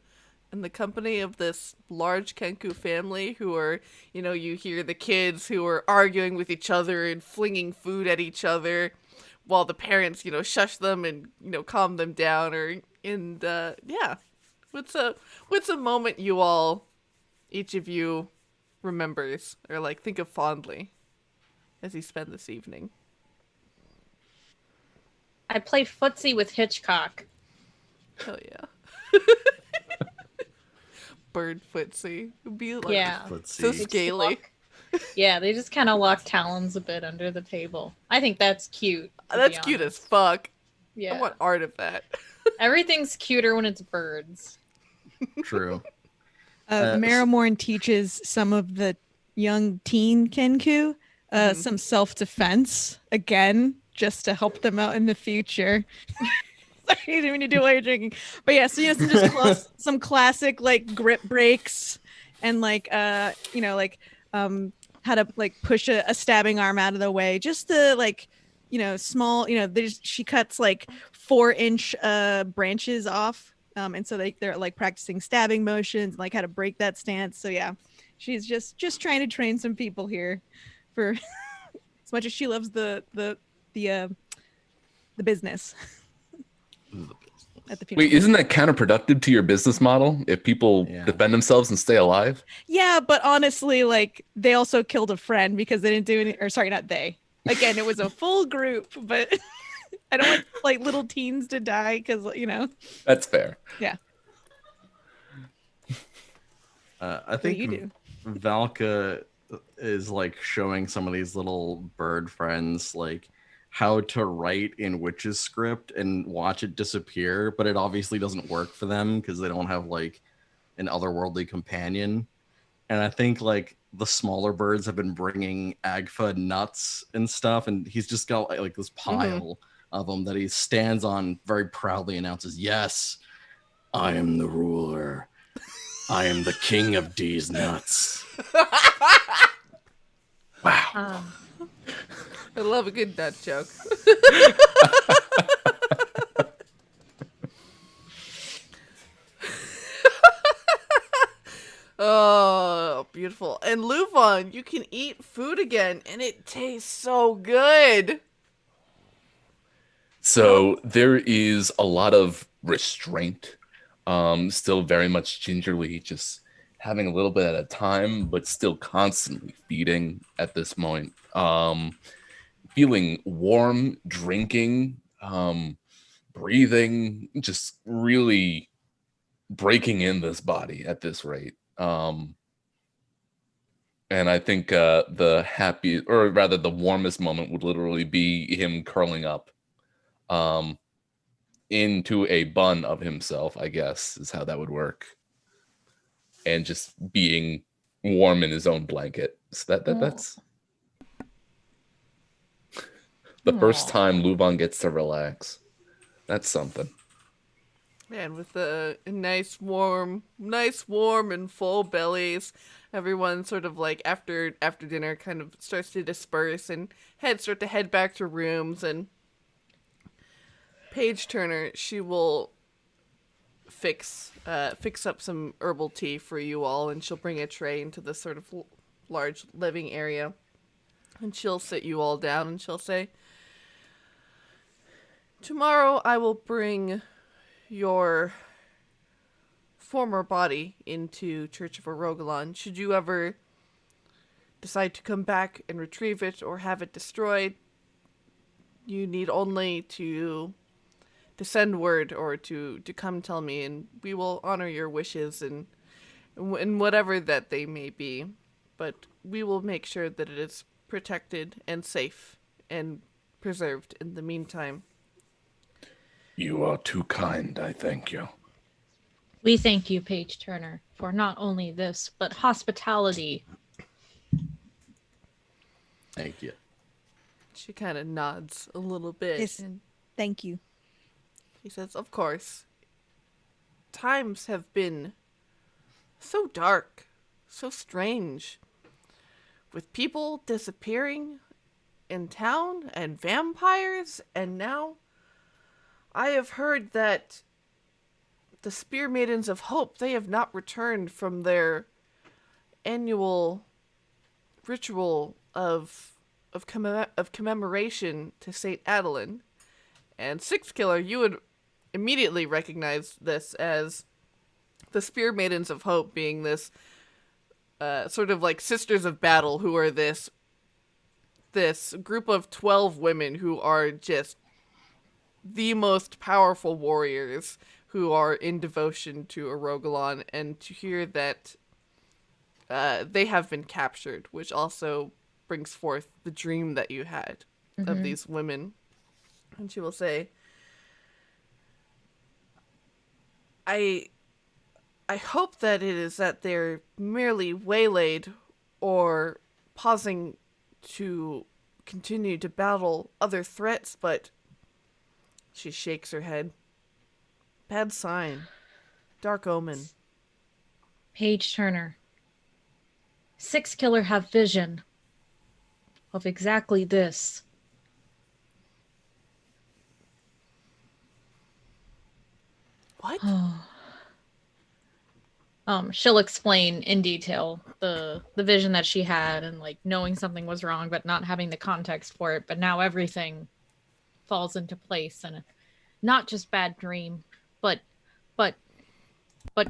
company of this large Kenku family who are, you hear the kids who are arguing with each other and flinging food at each other while the parents, shush them and, calm them down yeah. What's a moment you all, each of you remembers or like think of fondly as you spend this evening? I play footsie with Hitchcock. Hell yeah. Bird footsie. It'd be like Yeah. Let's so see. scaly. Yeah, they just kind of lock talons a bit under the table. I think that's cute. to That's be cute as honest. fuck. Yeah. I want art of that. Everything's cuter when it's birds. True. Marrowmorn teaches some of the young teen Kenku some self-defense again, just to help them out in the future. Sorry, I didn't mean to do it while you're drinking. But yeah, so some classic like grip breaks and like how to like push a stabbing arm out of the way. Just the like, small, she cuts like 4-inch branches off. And so they're like practicing stabbing motions, like how to break that stance. So yeah, she's just trying to train some people here for as much as she loves the business at the funeral. Wait, isn't that counterproductive to your business model if people Yeah. defend themselves and stay alive? Yeah, but honestly, like they also killed a friend because they didn't do any. Or sorry, not they. Again, it was a full group, but I don't want like little teens to die because That's fair. Yeah. I think you do. Valka is like showing some of these little bird friends like how to write in witch's script and watch it disappear, but it obviously doesn't work for them because they don't have like an otherworldly companion. And I think like the smaller birds have been bringing Agfa nuts and stuff, and he's just got like this pile of them that he stands on very proudly, announces, "Yes, I am the ruler. I am the king of these nuts." Wow. I love a good nut joke. Oh, beautiful. And LuVon, you can eat food again, and it tastes so good. So there is a lot of restraint. Still very much gingerly, just having a little bit at a time, but still constantly feeding at this point. Feeling warm, drinking, breathing, just really breaking in this body at this rate. And I think the happy, or rather the warmest moment would literally be him curling up into a bun of himself, I guess, is how that would work. And just being warm in his own blanket. So that's the first time LuVon gets to relax. That's something. Man, with the nice warm and full bellies, everyone sort of like after dinner kind of starts to disperse and start to head back to rooms. And Paige Turner, she will fix up some herbal tea for you all, and she'll bring a tray into this sort of large living area, and she'll sit you all down and she'll say, "Tomorrow I will bring your former body into Church of Orogalon. Should you ever decide to come back and retrieve it or have it destroyed, you need only to send word or to come tell me, and we will honor your wishes and whatever that they may be. But we will make sure that it is protected and safe and preserved in the meantime." You are too kind, I thank you. We thank you, Page Turner, for not only this, but hospitality. Thank you. She kind of nods a little bit. Yes. And Thank you. he says, of course. Times have been so dark, so strange. With people disappearing in town and vampires, and now I have heard that the Spear Maidens of Hope, they have not returned from their annual ritual of commemoration to Saint Adeline. And Six Killer, you would immediately recognize this as the Spear Maidens of Hope being this sort of like Sisters of Battle, who are this group of 12 women who are just the most powerful warriors who are in devotion to Arogalon, and to hear that they have been captured, which also brings forth the dream that you had of these women. And she will say, I hope that it is that they're merely waylaid or pausing to continue to battle other threats, but she shakes her head. Bad sign. Dark omen. Page Turner. Six Killer have vision of exactly this. What? She'll explain in detail the vision that she had and like knowing something was wrong but not having the context for it, but now everything falls into place, and not just bad dream, but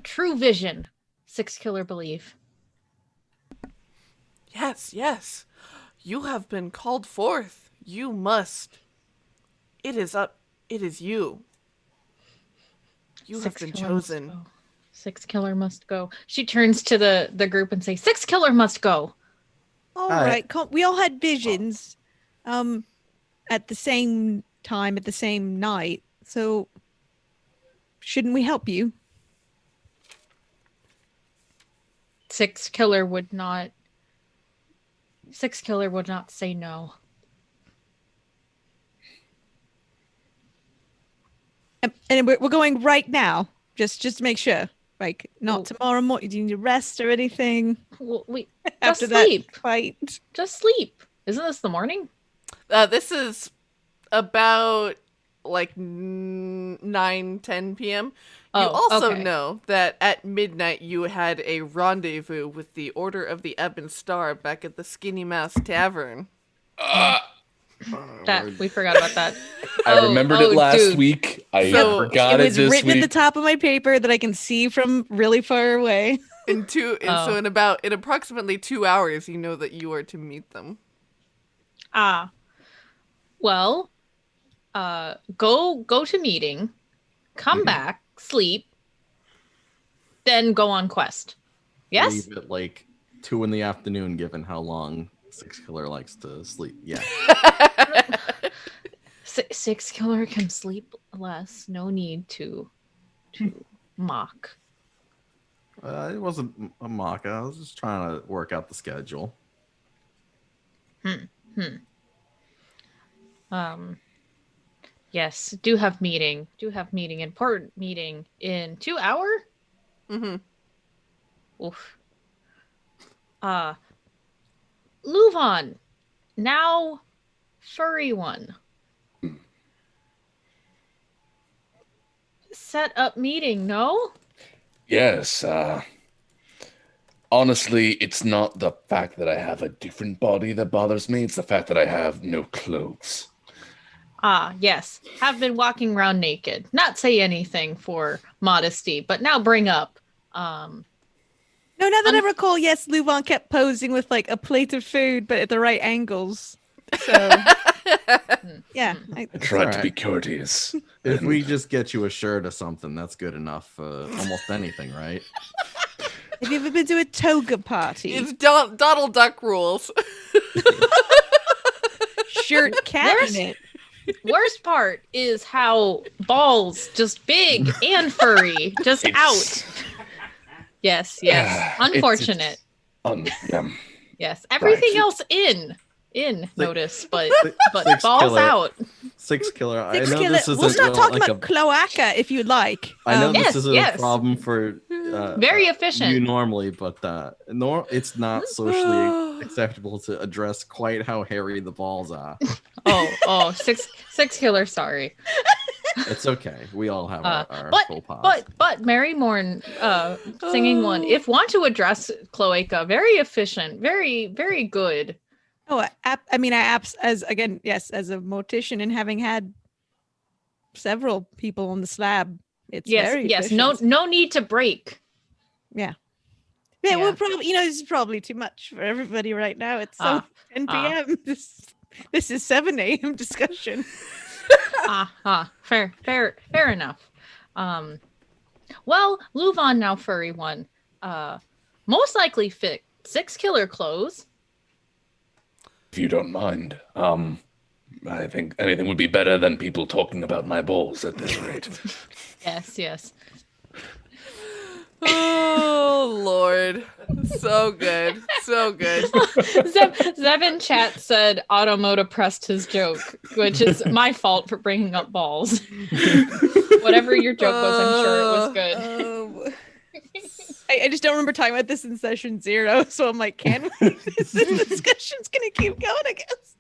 true vision. Six Killer believe. Yes, yes. You have been called forth. You must. It is you. You have been chosen. Six Killer must go. She turns to the group and says, Six Killer must go. All right. right. We all had visions at the same time, at the same night. So shouldn't we help you? Six Killer would not say no. And we're going right now, just to make sure. Like, not Oh. tomorrow morning. Do you need to rest or anything Well, we after just sleep. that fight? Just sleep. Isn't this the morning? This is about like 9-10 p.m. You also okay. know that at midnight you had a rendezvous with the Order of the Ebon Star back at the Skinny Mouse Tavern. That we forgot about that. I remembered it last dude. week. I So, forgot It it was this written at the week. top of my paper that I can see from really far away. So in approximately 2 hours, you know that you are to meet them. Well, go to meeting, come back, sleep, then go on quest. Yes? Leave at like 2 in the afternoon, given how long Six Killer likes to sleep. Yeah. Six Killer can sleep less. No need to mock. It wasn't a mock. I was just trying to work out the schedule. Yes, do have meeting. Important meeting in 2 hours? Mm-hmm. Oof. LuVon, now furry one. Set up meeting, no? Yes, honestly, it's not the fact that I have a different body that bothers me. It's the fact that I have no clothes. Yes. Have been walking around naked. Not say anything for modesty, but now bring up. No, now that I recall, yes, LuVon kept posing with like a plate of food, but at the right angles. So, yeah. I tried to alright. be courteous. If we just get you a shirt or something, that's good enough. Almost anything, right? Have you ever been to a toga party? It's Donald Duck rules. Shirt cabinet. Worst part is how balls, just big and furry, just out. Yes. Unfortunate. Yes. Everything else in notice, but Six balls killer. out. Six killer. I Six know killer. this isn't We'll start talking like about cloaca if you'd like. I know Yes, this isn't yes. a problem for Very efficient. you normally, but it's not socially acceptable to address quite how hairy the balls are. Six killer. Sorry. It's okay. We all have our full paws. But Marrowmorn singing one. If want to address cloaca, very efficient, very very good. Oh, as a mortician and having had several people on the slab, it's very efficient. No need to break. Yeah. Yeah. We're probably, this is probably too much for everybody right now. It's 10 p.m. This is 7 a.m. discussion. Fair enough. Well, LuVon now furry one. Most likely fit 6 killer clothes. If you don't mind, I think anything would be better than people talking about my balls at this rate. Yes. Oh Lord, so good. Zeb in chat said Automotive pressed his joke, which is my fault for bringing up balls. Whatever your joke was, I'm sure it was good. I just don't remember talking about this in session 0, so I'm like, can we? This discussion's gonna keep going, I guess.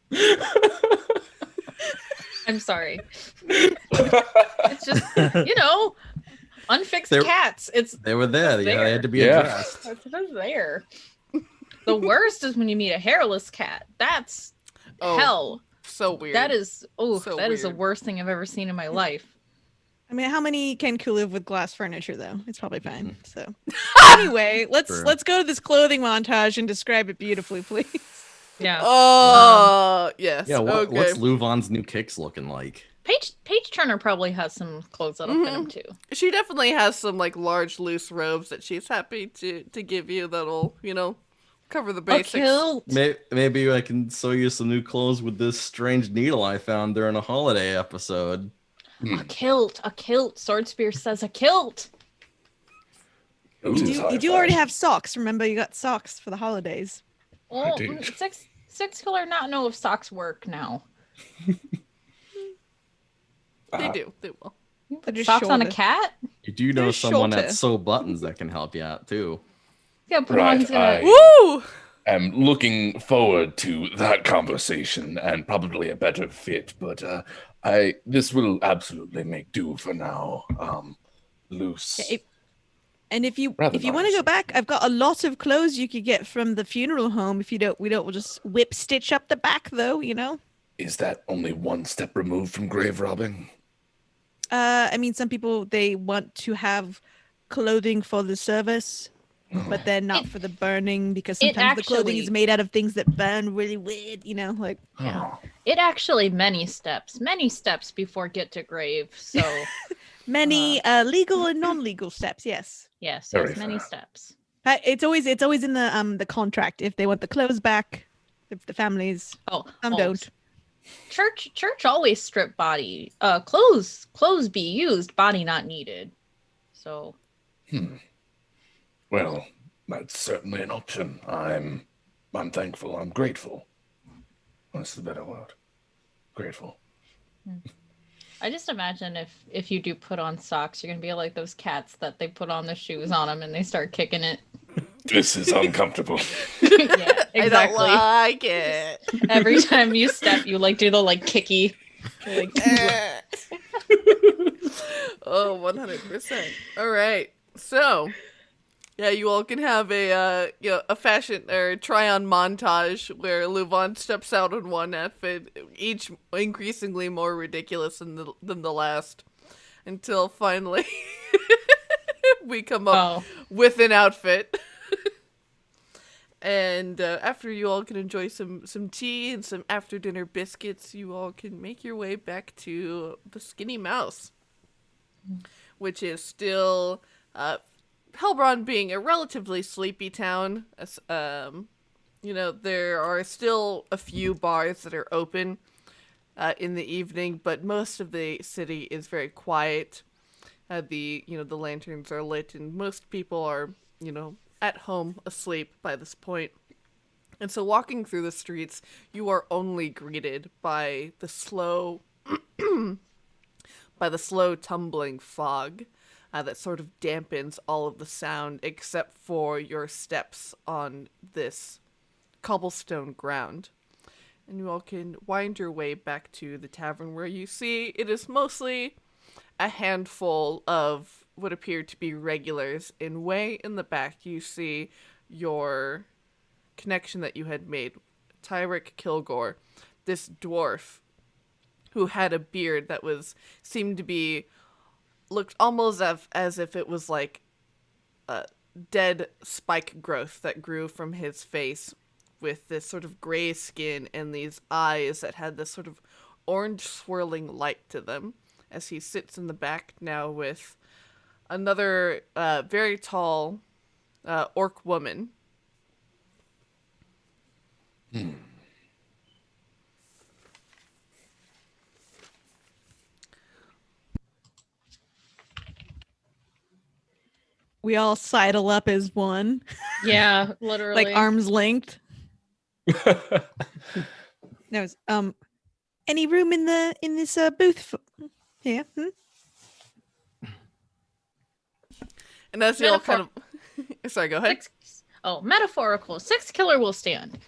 I'm sorry. It's just, unfixed cats. They were there. They had to be Yeah. addressed. It's there. The worst is when you meet a hairless cat. That's hell. So weird. That is So that is the weird. worst thing I've ever seen in my life. I mean, how many can live with glass furniture though? It's probably fine. So anyway, let's go to this clothing montage and describe it beautifully, please. Yeah. Oh, yes. Yeah, okay. what's LuVon's new kicks looking like? Paige Turner probably has some clothes that'll fit him too. She definitely has some like large loose robes that she's happy to give you that'll, cover the basics. A kilt. Maybe I can sew you some new clothes with this strange needle I found during a holiday episode. A kilt. Sword Spear says a kilt. You do already have socks. Remember, you got socks for the holidays. Well, do. six killer not know if socks work now. They do. They will. Put just socks on a shorter. cat? You do know They're someone shorter. at Sew Buttons that can help you out too. Yeah, but Right, one's gonna. Woo! I'm looking forward to that conversation and probably a better fit, but this will absolutely make do for now. Loose. And if you Rather want to nice. go back, I've got a lot of clothes you could get from the funeral home. If you don't, we'll just whip stitch up the back though. Is that only one step removed from grave robbing? I mean, some people they want to have clothing for the service, but then not for the burning because sometimes the clothing is actually- made out of things that burn really weird. Like Yeah. It actually many steps before get to grave. So many legal and non-legal steps. Yes. yes, Very many fair. steps. It's always in the contract if they want the clothes back, if the families some don't. Church always strip body. Clothes be used, body not needed. So Well, that's certainly an option. I'm thankful. I'm grateful. That's the better word. Grateful. I just imagine if you do put on socks, you're gonna be like those cats that they put on the shoes on them and they start kicking it. This is uncomfortable. Yeah, I don't exactly. like it. Every time you step, you do the kicky. Like, Oh, 100%. All right. So, yeah, you all can have a fashion or try-on montage where LuVon steps out in one outfit, each increasingly more ridiculous than the last, until finally we come up with an outfit. And after you all can enjoy some tea and some after-dinner biscuits, you all can make your way back to the Skinny Mouse, which is still Hellbron being a relatively sleepy town. There are still a few bars that are open. in the evening, but most of the city is very quiet. The lanterns are lit, and most people are at home asleep by this point. And so, walking through the streets, you are only greeted by the slow tumbling fog that sort of dampens all of the sound except for your steps on this cobblestone ground. And you all can wind your way back to the tavern, where you see it is mostly a handful of what appear to be regulars. And way in the back, you see your connection that you had made, Tyrik Kilgore, this dwarf who had a beard that seemed to be looked almost as if it was like a dead spike growth that grew from his face, with this sort of gray skin and these eyes that had this sort of orange swirling light to them, as he sits in the back now with another very tall orc woman. We all sidle up as one, Yeah, literally. like arms length. No, any room in this booth? Yeah. And as you all kind of sorry, go ahead. Metaphorical. 6 killer will stand.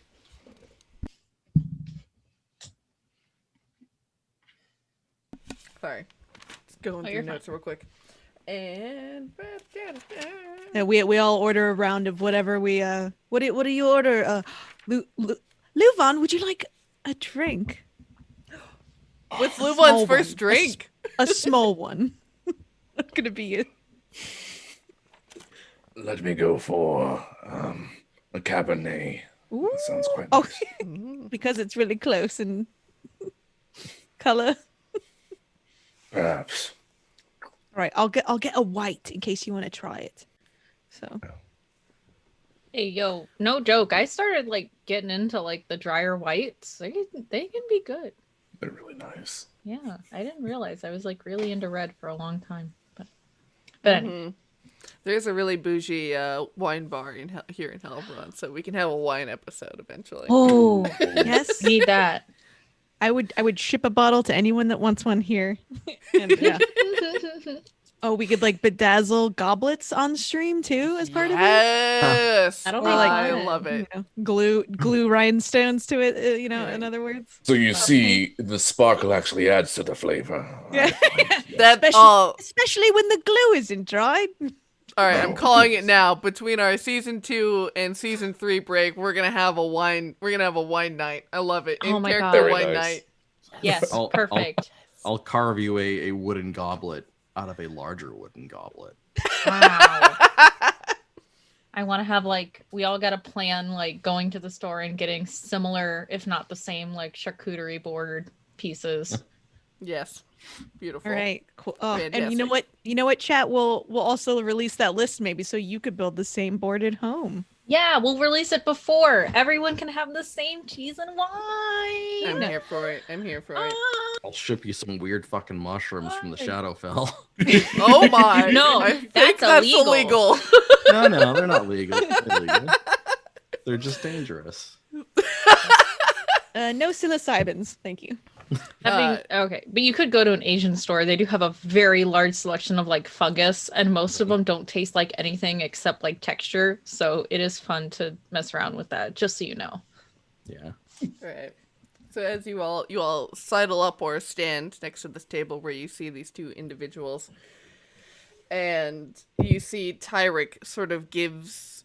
Sorry. Just going through you're notes real quick. And Yeah, we all order a round of whatever we what do you order? LuVon, would you like a drink? what's small LuVon's first one. drink? A small one. Not gonna be it. Let me go for a Cabernet. Ooh. That sounds quite Oh, nice. because it's really close in color. Perhaps. All right, I'll get a white in case you want to try it. So Hey, yo, no joke. I started like getting into like the drier whites. They can be good. They're really nice. Yeah, I didn't realize I was like really into red for a long time. But anyway. There's a really bougie wine bar here in Helbron, so we can have a wine episode eventually. Oh, yes, need that. I would ship a bottle to anyone that wants one here. And, yeah. Oh, we could like bedazzle goblets on stream too as part of it. Yes, That'll be I fun. love it. Glue rhinestones to it. In other words. So you see, the sparkle actually adds to the flavor. Yeah. That's Especially, all. especially when the glue isn't dried. All right, I'm calling it now. Between our season 2 and season 3 break, we're gonna have a wine. We're gonna have a wine night. I love it. Oh my In-character God. Very wine nice. night. Yes, perfect. I'll carve you a wooden goblet out of a larger wooden goblet. Wow. I want to have like we all got to plan like going to the store and getting similar, if not the same, like charcuterie board pieces. Yes, beautiful. All right, cool. Oh, and Fantastic. you know what, chat? We'll also release that list maybe so you could build the same board at home. Yeah, we'll release it before everyone can have the same cheese and wine. I'm here for it. I'll ship you some weird fucking mushrooms from the Shadowfell. Oh my! No, I think that's illegal. illegal. No, they're not legal. They're illegal. They're just dangerous. No psilocybins, thank you. Okay, but you could go to an Asian store. They do have a very large selection of like fungus, and most of them don't taste like anything except like texture. So it is fun to mess around with that, just so you know. Yeah. Right. So as you all sidle up or stand next to this table where you see these two individuals, and you see Tyrik sort of gives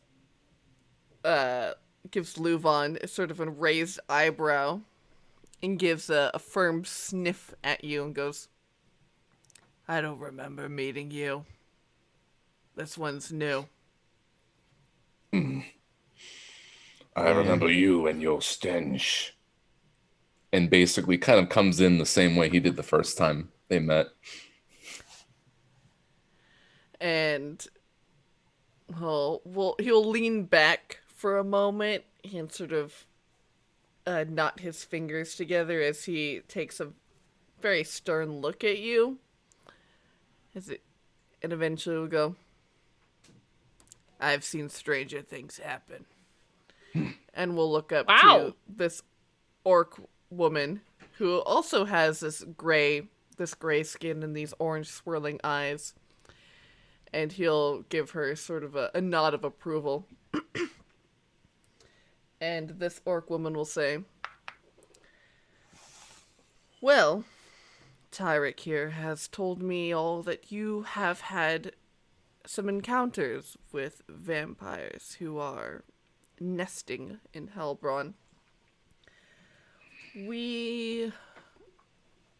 LuVon sort of a raised eyebrow and gives a firm sniff at you and goes, "I don't remember meeting you. This one's new." I remember you and your stench. And basically kind of comes in the same way he did the first time they met. And he'll lean back for a moment and sort of knot his fingers together as he takes a very stern look at you. And eventually will go, I've seen stranger things happen. And we'll look up to this orc woman who also has this gray skin and these orange swirling eyes. And he'll give her sort of a nod of approval. And this orc woman will say, well, Tyrik here has told me all that you have had some encounters with vampires who are nesting in Helbron. We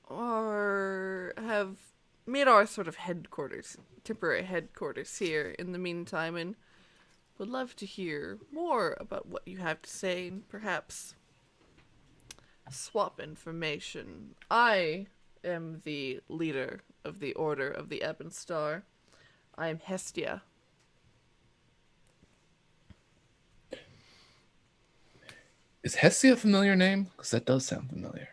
have made our sort of temporary headquarters here in the meantime, and would love to hear more about what you have to say and perhaps swap information. I am the leader of the Order of the Ebon Star. I am Hestia. Is Hestia a familiar name? Because that does sound familiar.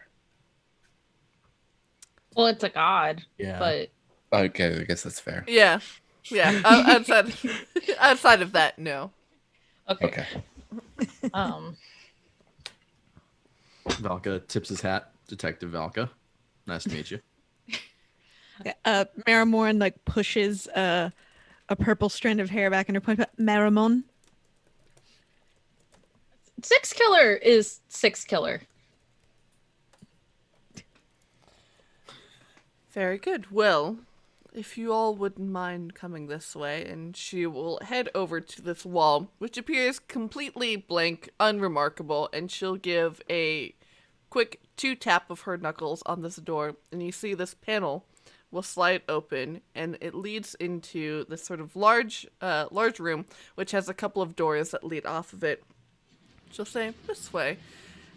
Well, it's a god, Yeah. but Okay, I guess that's fair. Yeah. Outside of that, no. okay. Valka tips his hat. Detective Valka. Nice to meet you. Marrowmorn like pushes a purple strand of hair back in her point. Marrowmorn. Six Killer is Six Killer. Very good. Well, if you all wouldn't mind coming this way, and she will head over to this wall, which appears completely blank, unremarkable, and she'll give a quick 2-tap of her knuckles on this door, and you see this panel will slide open, and it leads into this sort of large room, which has a couple of doors that lead off of it. She'll say, this way,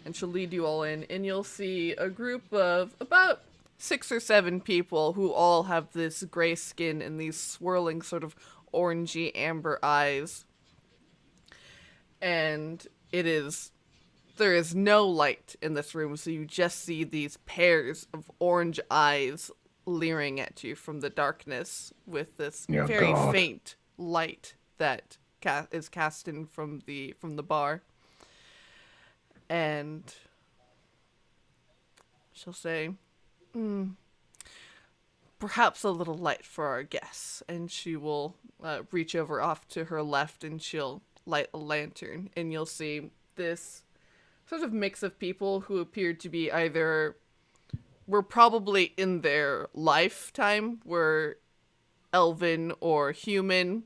and she'll lead you all in, and you'll see a group of about 6 or 7 people who all have this gray skin and these swirling sort of orangey amber eyes. And there is no light in this room, so you just see these pairs of orange eyes leering at you from the darkness with this very faint light that is cast in from the bar. And she'll say, perhaps a little light for our guests. And she will reach over off to her left and she'll light a lantern. And you'll see this sort of mix of people who appear to be were probably in their lifetime, were elven or human.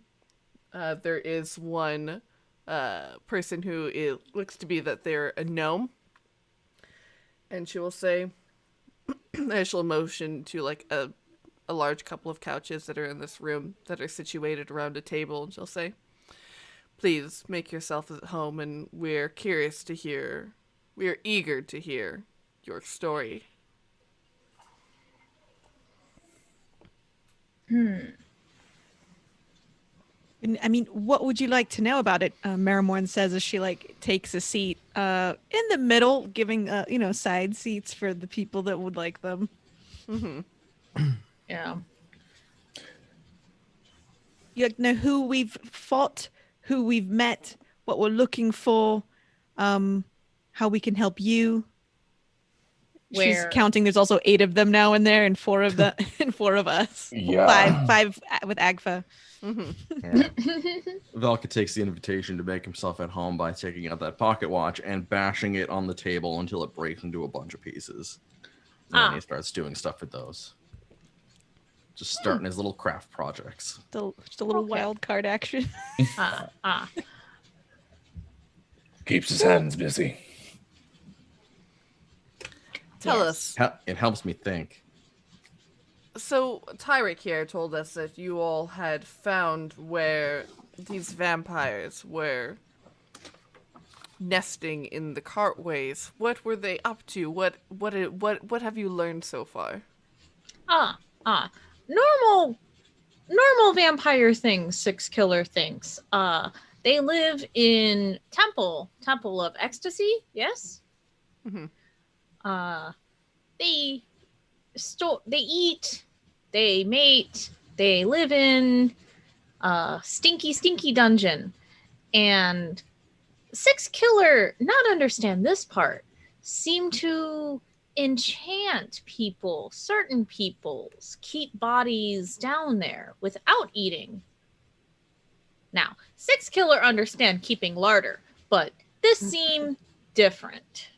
There is one person who looks to be that they're a gnome. And she will say, and she'll motion to like a large couple of couches that are in this room that are situated around a table, and she'll say, please make yourself at home, and we're eager to hear your story. I mean, what would you like to know about it? Marrowmorn says as she like takes a seat in the middle, giving side seats for the people that would like them. Mm-hmm. Yeah. You know who we've fought, who we've met, what we're looking for, how we can help you. She's counting. There's also 8 of them now in there, and 4 of us. Yeah. 5 with Agfa. Mm-hmm. Valka takes the invitation to make himself at home by taking out that pocket watch and bashing it on the table until it breaks into a bunch of pieces. And then he starts doing stuff with those. Just starting his little craft projects. Just a little wild card action. Keeps his hands busy. Tell us. It helps me think. So, Tyrik here told us that you all had found where these vampires were nesting in the cartways. What were they up to? What have you learned so far? Normal vampire things, 6 Killer things. They live in Temple of Ecstasy, yes? Mhm. They eat, they mate, they live in a stinky dungeon. And Six Killer, not understand this part, seem to enchant people, certain peoples, keep bodies down there without eating. Now, Six Killer understand keeping larder, but this seemed different.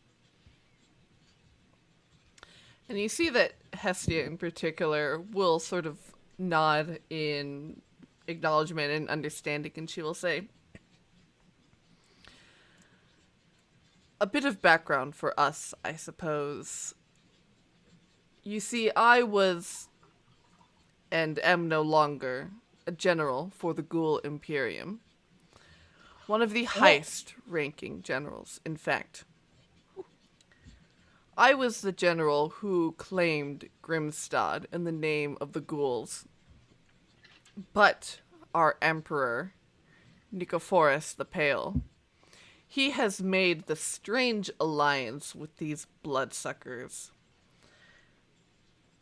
And you see that Hestia in particular will sort of nod in acknowledgement and understanding, and she will say, a bit of background for us, I suppose. You see, I was, and am no longer, a general for the Ghoul Imperium. One of the highest ranking generals, in fact. I was the general who claimed Grimstad in the name of the ghouls. But our emperor, Nicophorus the Pale, he has made the strange alliance with these bloodsuckers.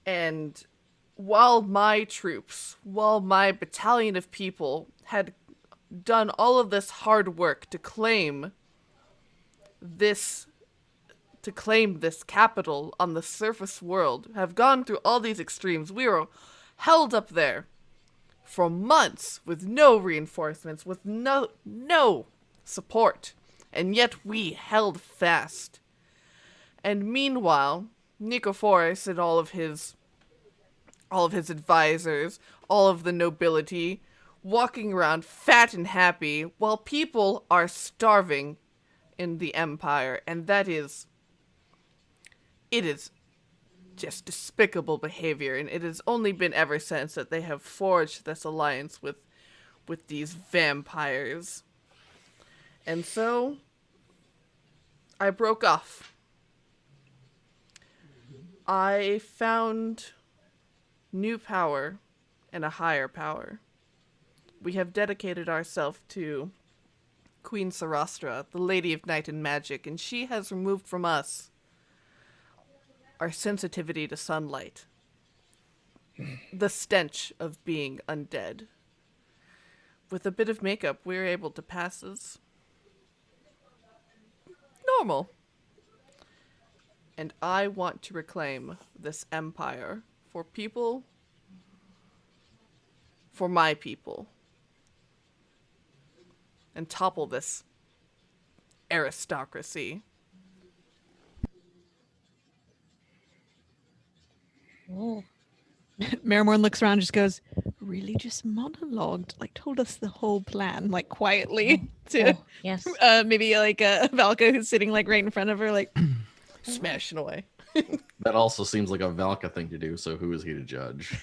And while my troops, while my battalion of people had done all of this hard work to claim this capital on the surface world, have gone through all these extremes, we were held up there for months with no reinforcements, with no support, and yet we held fast. And meanwhile, Nicophorus and all of his advisors, all of the nobility, walking around fat and happy while people are starving in the empire, and it is just despicable behavior, and it has only been ever since that they have forged this alliance with these vampires. And so I broke off. I found new power and a higher power. We have dedicated ourselves to Queen Sarastra, the Lady of Night and Magic, and she has removed from us our sensitivity to sunlight, the stench of being undead. With a bit of makeup, we're able to pass as normal. And I want to reclaim this empire for people, for my people, and topple this aristocracy. Oh. Marrowmorn looks around and just goes, really just monologued, like told us the whole plan, like quietly to Yes. maybe like Valka who's sitting like right in front of her, like Smashing away. That also seems like a Valka thing to do, so who is he to judge?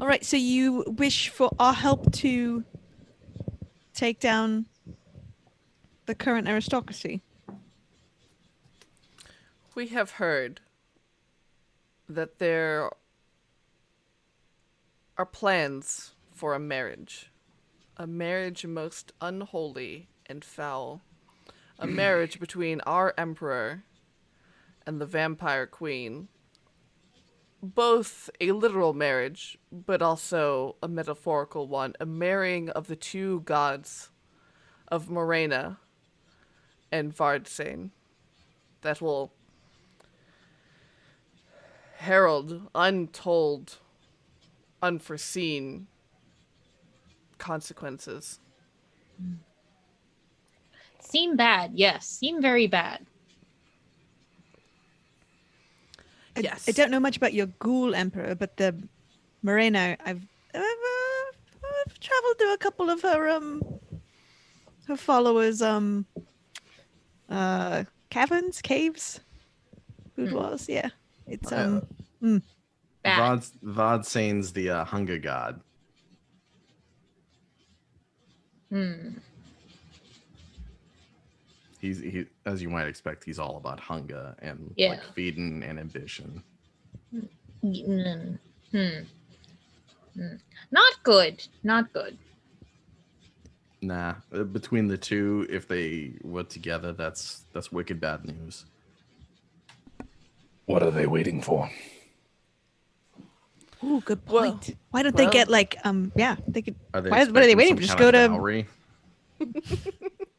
all right, so you wish for our help to take down the current aristocracy. We have heard that there are plans for a marriage most unholy and foul, a marriage between our emperor and the vampire queen, both a literal marriage, but also a metaphorical one, a marrying of the two gods of Morena and Vardsane that will herald untold, unforeseen consequences. Seem bad, yes. Seem very bad. Yes. I don't know much about your ghoul emperor, but the Morena, I've traveled to a couple of her followers caves, boudoirs. Yeah, it's Bad. Vodsane's the hunger god. He, as you might expect, he's all about hunger and like feeding and ambition. Not good. Not good. Nah, between the two, if they were together, that's wicked bad news. What are they waiting for? Ooh, good Well- point. Why don't they get well- like they could Are they? what are they expecting waiting some for? Just kind go of to dowry?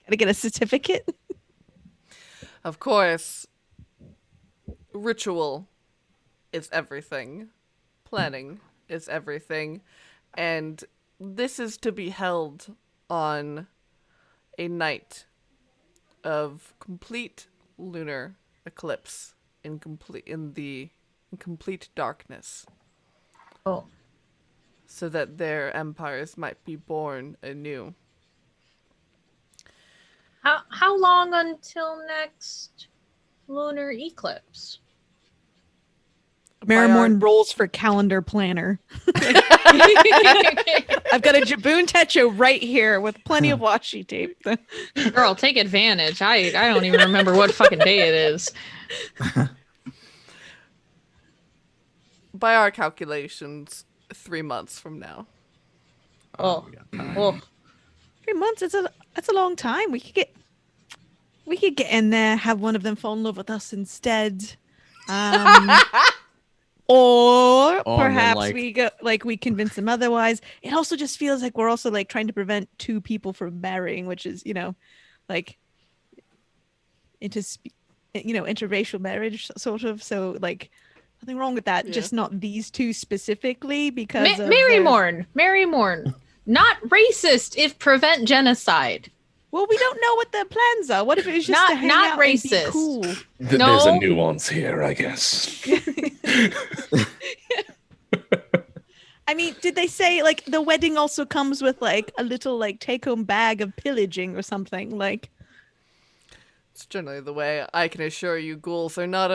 gotta get a certificate? Of course, ritual is everything. Planning is everything. And this is to be held on a night of complete lunar eclipse in complete darkness, Oh. so that their empires might be born anew. How long until next lunar eclipse? Marrowmorn rolls for calendar planner. I've got a Jaboon Techo right here with plenty of washi tape. Girl, take advantage. I don't even remember what fucking day it is. By our calculations, 3 months from now. Oh. We got time. Oh. 3 months, that's a long time. We could get in there, have one of them fall in love with us instead. Or Oh, and then, perhaps we convince them otherwise. It also just feels like we're also like trying to prevent two people from marrying, which is, like interracial marriage sort of. So like nothing wrong with that, Yeah. just not these two specifically because of Marrowmorn. Not racist if prevent genocide. Well, we don't know what their plans are. What if it was just Not- to hang not out and be racist. cool? There's a No. nuance here, I guess. I mean, did they say like the wedding also comes with like a little like take-home bag of pillaging or something? Like, It's generally the way. I can assure you, ghouls are not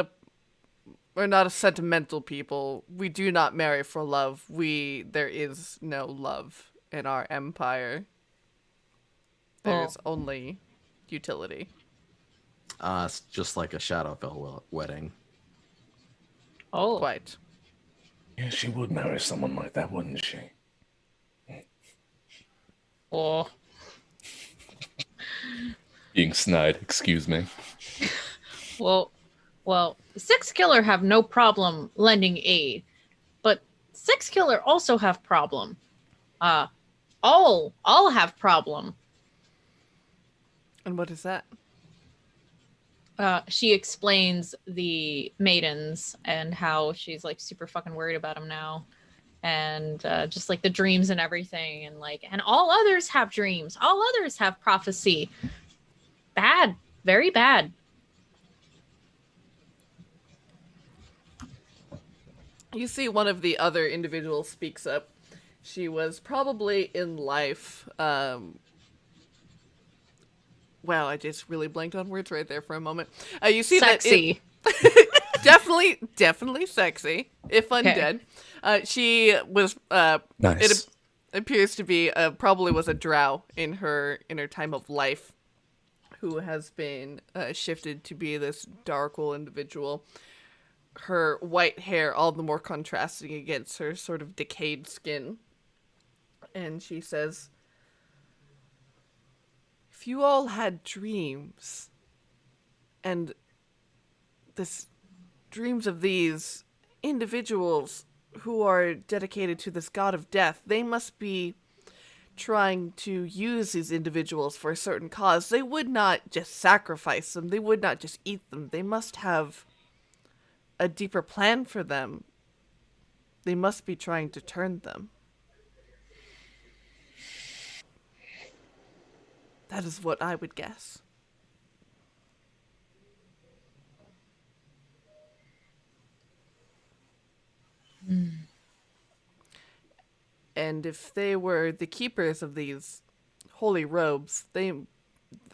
a sentimental people. We do not marry for love. There is no love in our empire. There's only utility. It's just like a Shadowfell wedding. Oh. Quite. Yeah, she would marry someone like that, wouldn't she? Oh. Being snide, excuse me. Well, Six Killer have no problem lending aid, but Six Killer also have problem. All have problem. And what is that? She explains the maidens and how she's like super fucking worried about them now, and just like the dreams and everything, and all others have dreams. All others have prophecy. Bad, very bad. You see one of the other individuals speaks up. She was probably in life. Wow, I just really blanked on words right there for a moment. You see Sexy. that definitely sexy, if Okay. undead. She was Nice. it appears to be probably was a drow in her time of life, who has been shifted to be this dark-old individual. Her white hair all the more contrasting against her sort of decayed skin. And she says, if you all had dreams, and dreams of these individuals who are dedicated to this god of death, they must be trying to use these individuals for a certain cause. They would not just sacrifice them. They would not just eat them. They must have a deeper plan for them. They must be trying to turn them. That is what I would guess. And if they were the keepers of these holy robes,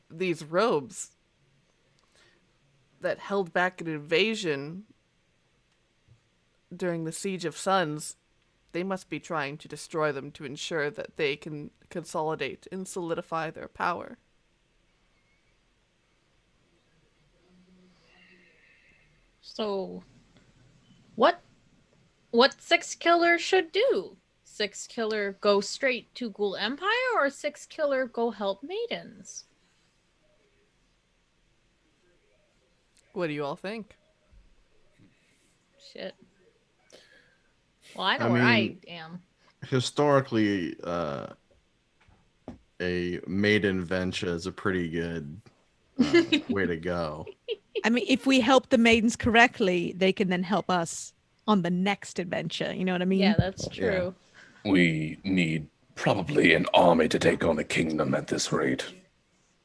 these robes that held back an invasion during the Siege of Suns, they must be trying to destroy them to ensure that they can consolidate and solidify their power. So, what Six Killer should do? Six Killer go straight to Ghoul Empire or Six Killer go help maidens? What do you all think? Shit. Well, I know I where I mean- am. Historically, a maiden venture is a pretty good way to go. I mean, if we help the maidens correctly, they can then help us on the next adventure. You know what I mean? Yeah, that's true. We need probably an army to take on the kingdom at this rate.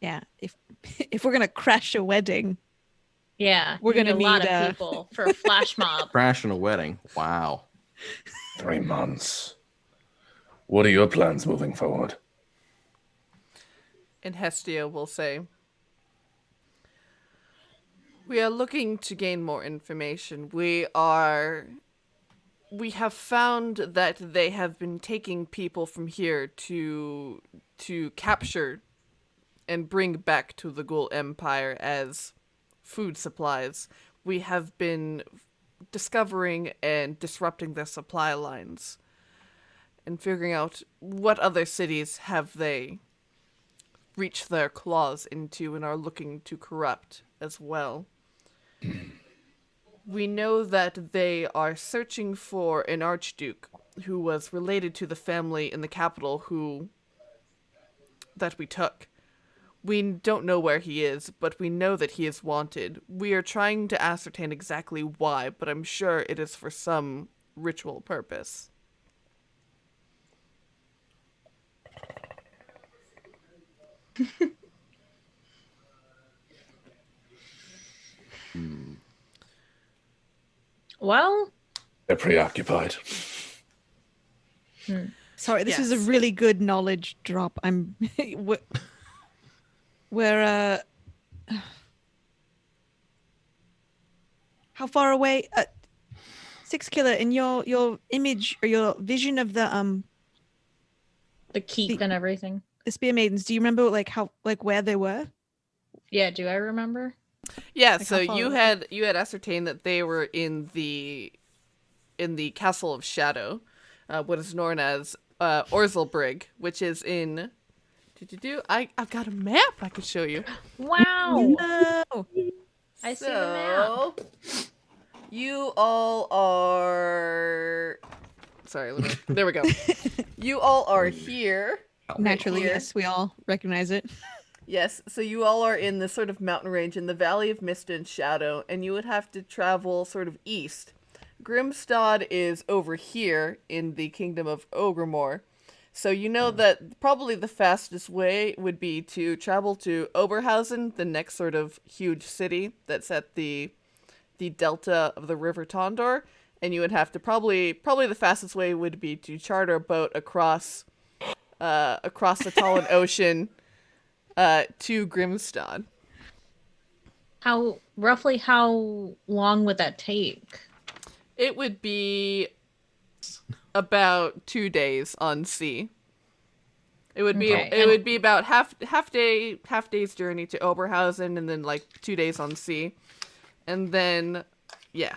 Yeah. If we're gonna crash a wedding, Yeah, We're you gonna a lot need, of people for a flash mob. Crashing a wedding. Wow. 3 months. What are your plans moving forward? And Hestia will say, we are looking to gain more information. We have found that they have been taking people from here to capture and bring back to the Ghoul Empire as food supplies. We have been discovering and disrupting their supply lines and figuring out what other cities have they reached their claws into and are looking to corrupt as well. We know that they are searching for an archduke who was related to the family in the capital that we took. We don't know where he is, but we know that he is wanted. We are trying to ascertain exactly why, but I'm sure it is for some ritual purpose. Well, They're preoccupied. sorry, this is a Yes. really good knowledge drop. We're how far away? Six Killer, in your image or your vision of the keep and everything. Spear Maidens, do you remember where they were? Yeah, do I remember? Yeah, Like, so how far you away? had ascertained that they were in the Castle of Shadow, what is known as Orzelbrig, which is in. I've got a map I could show you. Wow. No. I see the map. You all are. Sorry, there we go. You all are here. Naturally, here. yes, we all recognize it. Yes, so you all are in this sort of mountain range in the Valley of Mist and Shadow, and you would have to travel sort of east. Grimstad is over here in the Kingdom of Ogremore. So you know that probably the fastest way would be to travel to Oberhausen, the next sort of huge city that's at the delta of the River Tondor, and you would have to probably the fastest way would be to charter a boat across the Talon Ocean to Grimstad. Roughly how long would that take? It would be about 2 days on sea. It would be Okay, it would be about half day's journey to Oberhausen, and then like 2 days on sea, and then yeah.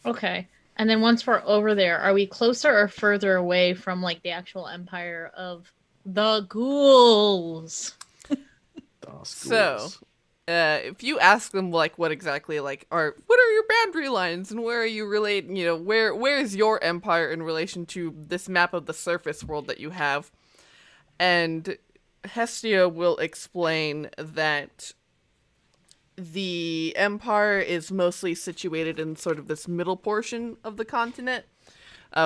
Okay. And then once we're over there, are we closer or further away from like the actual empire of the ghouls? So, if you ask them like what exactly what are your boundary lines and where are you related, where is your empire in relation to this map of the surface world that you have, and Hestia will explain that the empire is mostly situated in sort of this middle portion of the continent,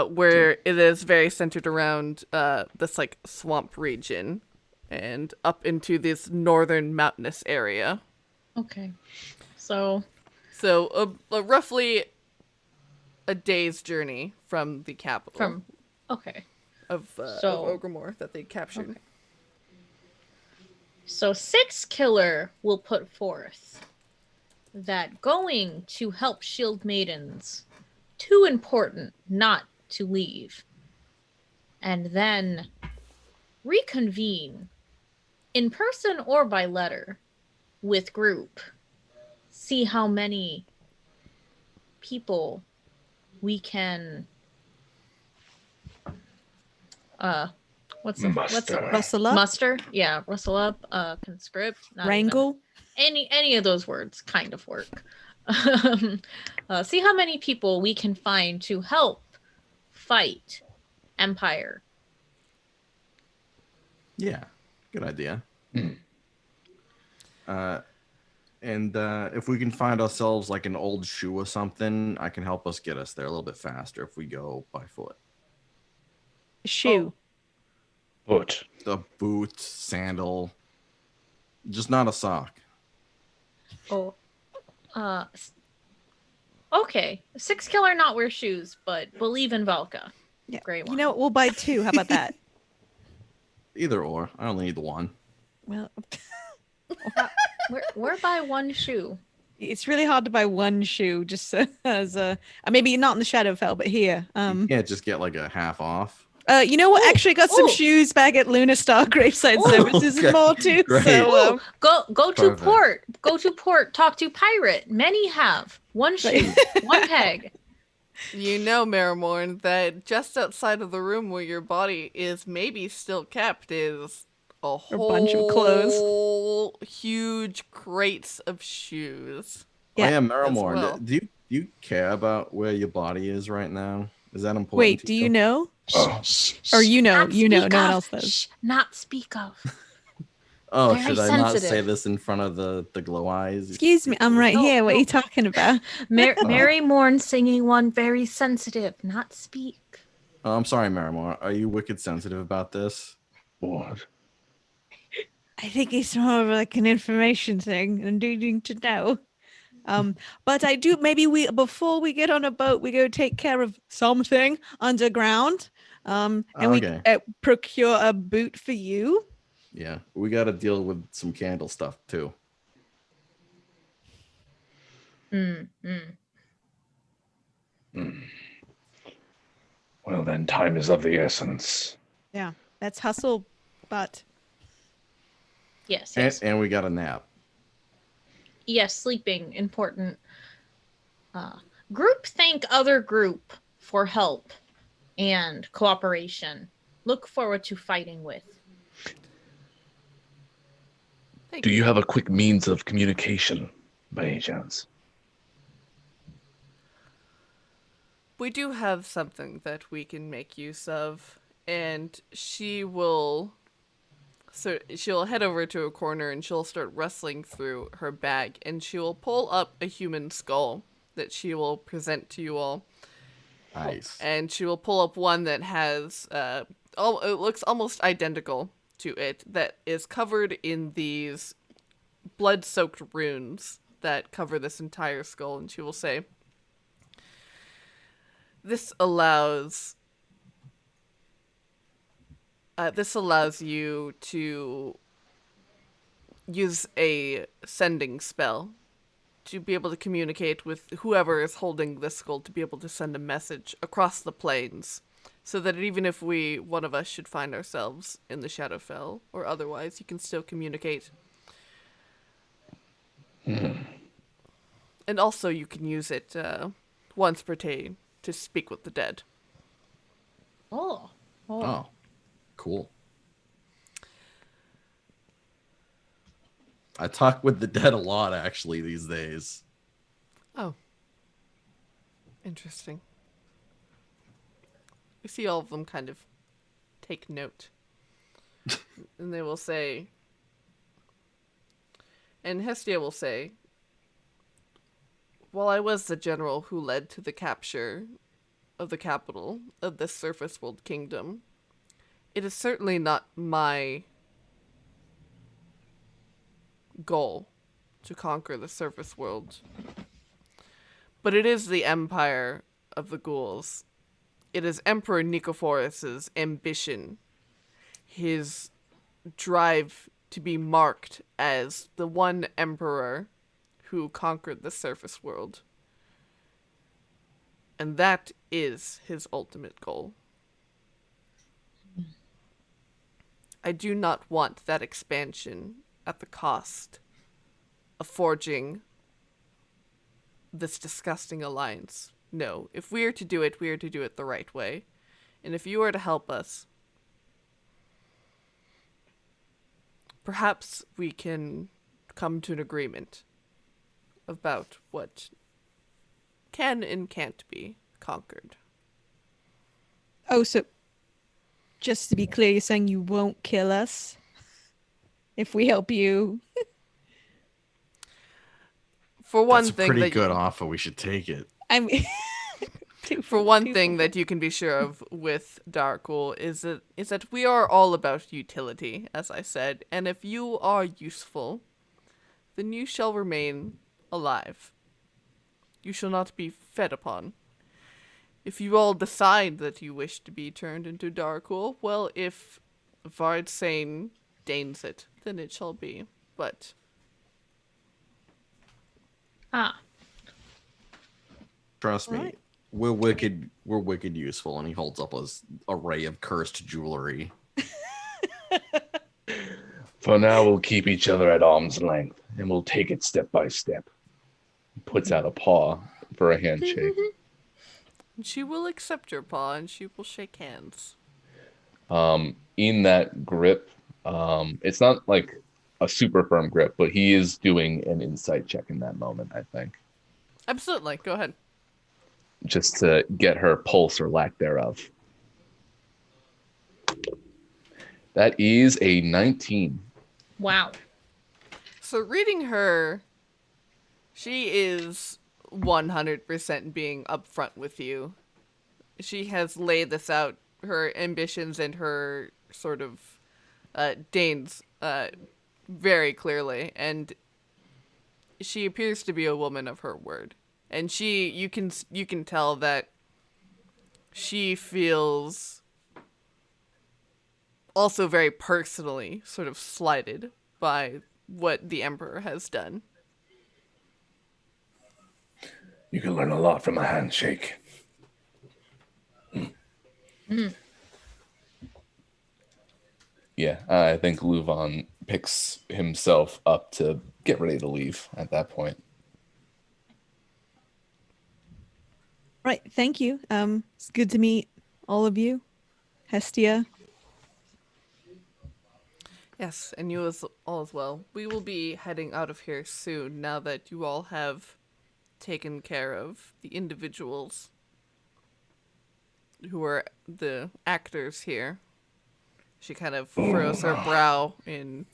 where it is very centered around this like swamp region and up into this northern mountainous area. Okay. So Roughly a day's journey from the capital okay. of So- Ogremore that they captured. Okay. So Six Killer will put forth that going to help shield maidens, too important not to leave, and then reconvene in person or by letter with group. See how many people we can what's the Muster. Rustle up, muster? Yeah, rustle up, conscript, not even- wrangle. any of those words kind of work. See how many people we can find to help fight Empire. Yeah, good idea. Mm. And if we can find ourselves like an old shoe or something, I can help us get us there a little bit faster if we go by foot. Shoe. Foot. The boot, sandal, just not a sock. Oh. Okay. Six killer not wear shoes, but believe in Valka. Yeah. Gray one. You know what? We'll buy 2. How about that? Either or. I only need the one. Well, We're by one shoe. it's really hard to buy one shoe just as a maybe not in the Shadowfell, but here. You can't just get like a half off. You know what? Ooh, Actually, got some ooh. shoes back at Lunar Star Graveside Ooh, Services okay. and more too. Great. So Ooh, go to Perfect. port. Go to port. Talk to pirate. Many have one shoe, one peg. You know, Marrowmorn, that just outside of the room where your body is maybe still kept is a whole bunch of clothes. huge crates of shoes. Yeah, Oh yeah, Marrowmorn. well. Do you care about where your body is right now? Is that important? wait, to do you know? Oh. Or you know, Not you know, speak no one of. else does. Shh, not speak of. Oh, Very should I not say sensitive. this in front of the glow eyes? Excuse me, I'm right No, here. What are no. you talking about? Mary Morn singing one very sensitive, not speak. Oh, I'm sorry, Marrowmorn. Are you wicked sensitive about this? What? I think it's more of like an information thing and needing to know. But I do maybe we before we get on a boat, we go take care of something underground. And Okay. we procure a boot for you. Yeah, we got to deal with some candle stuff too. Well, then, time is of the essence. Yeah, that's hustle, but Yes, And, yes. and we got a nap. Yes, sleeping, important. Group thank other group for help and cooperation. Look forward to fighting with. Thank Do you have a quick means of communication, by any chance? We do have something that we can make use of, and she'll head over to a corner and she'll start rustling through her bag, and she will pull up a human skull that she will present to you all. Nice. And she will pull up one that has it looks almost identical to it, that is covered in these blood-soaked runes that cover this entire skull, and she will say, This allows you to use a sending spell to be able to communicate with whoever is holding this skull, to be able to send a message across the plains, so that even if one of us should find ourselves in the Shadowfell or otherwise, you can still communicate. And also you can use it once per day to speak with the dead. Oh. Oh, cool. I talk with the dead a lot, actually, these days. Oh. Interesting. We see all of them kind of take note. And they will say... And Hestia will say, While I was the general who led to the capture of the capital of this surface world kingdom, it is certainly not my goal to conquer the surface world. But it is the empire of the ghouls. It is Emperor Nicophorus's ambition, his drive to be marked as the one emperor who conquered the surface world. And that is his ultimate goal. I do not want that expansion at the cost of forging this disgusting alliance. No, if we are to do it, we are to do it the right way. And if you are to help us, perhaps we can come to an agreement about what can and can't be conquered. Oh, so just to be clear, you're saying you won't kill us if we help you? For one That's a thing pretty that good offer. We should take it. I mean, For one thing that you can be sure of with Darkwool is that we are all about utility, as I said, and if you are useful, then you shall remain alive. You shall not be fed upon. If you all decide that you wish to be turned into Darkwool, well, if Vardsane deigns it, then it shall be. But Trust me, Right. we're wicked. We're wicked useful. And he holds up his array of cursed jewelry. For now, we'll keep each other at arm's length, and we'll take it step by step. He puts out a paw for a handshake. she will accept your paw and she will shake hands. In that grip, it's not like a super firm grip, but he is doing an insight check in that moment, I think, Absolutely, go ahead. just to get her pulse or lack thereof. That is a 19. Wow. So reading her, she is 100% being upfront with you. She has laid this out, her ambitions and her sort of deigns very clearly, and she appears to be a woman of her word. And you can tell that she feels also very personally sort of slighted by what the Emperor has done. You can learn a lot from a handshake. Yeah, I think LuVon picks himself up to get ready to leave at that point. right. Thank you. It's good to meet all of you. Hestia. Yes, and you all as well. We will be heading out of here soon now that you all have taken care of the individuals who are the actors here. She kind of furrows her brow in,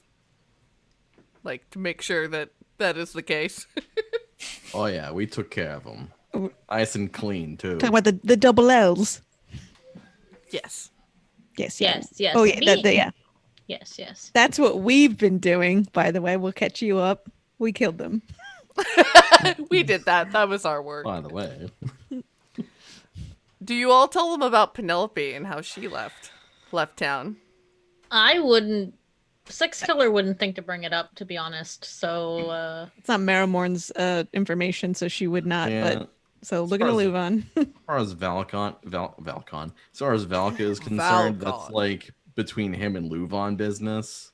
like, to make sure that that is the case. Oh yeah, we took care of them. Oh. Nice and clean too. Talking about the double L's. Yes. Yes. Yeah. Yes, yes. Oh, yeah. me. Yeah. Yes, yes. That's what we've been doing, by the way. We'll catch you up. We killed them. We did that. That was our work. By the way, Do you all tell them about Penelope and how she left town? I wouldn't. Six Killer wouldn't think to bring it up, to be honest. So, It's not Marrowmorn's information, so she would not. Yeah. But so look at far as- LuVon. as far as Valkon, as far as Valka is concerned, that's Valkon. like between him and LuVon business.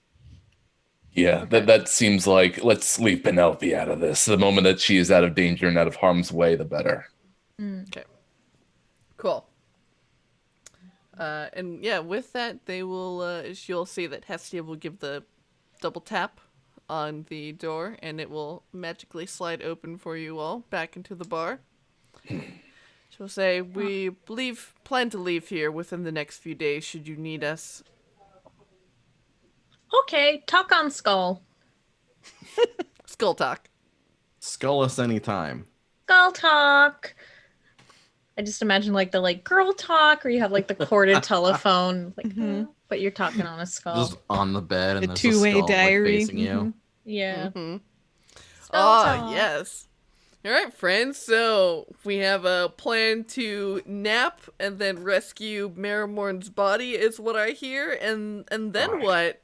Yeah, that seems like, let's leave Penelope out of this. The moment that she is out of danger and out of harm's way, the better. Okay. Cool. And yeah, with that, they will. You'll see that Hestia will give the double tap on the door, and it will magically slide open for you all back into the bar. She'll say, "We plan to leave here within the next few days. Should you need us." okay, talk on Skull. Skull talk. Skull us anytime. Skull talk. I just imagine like the girl talk, or you have like the corded telephone, but you're talking on a skull. Just on the bed and The there's two-way a skull, like, diary. facing you. Yeah. Mm-hmm. Skull Ah, talk. yes. All right, friends. So we have a plan to nap and then rescue Marrowmorn's body, is what I hear, and then what?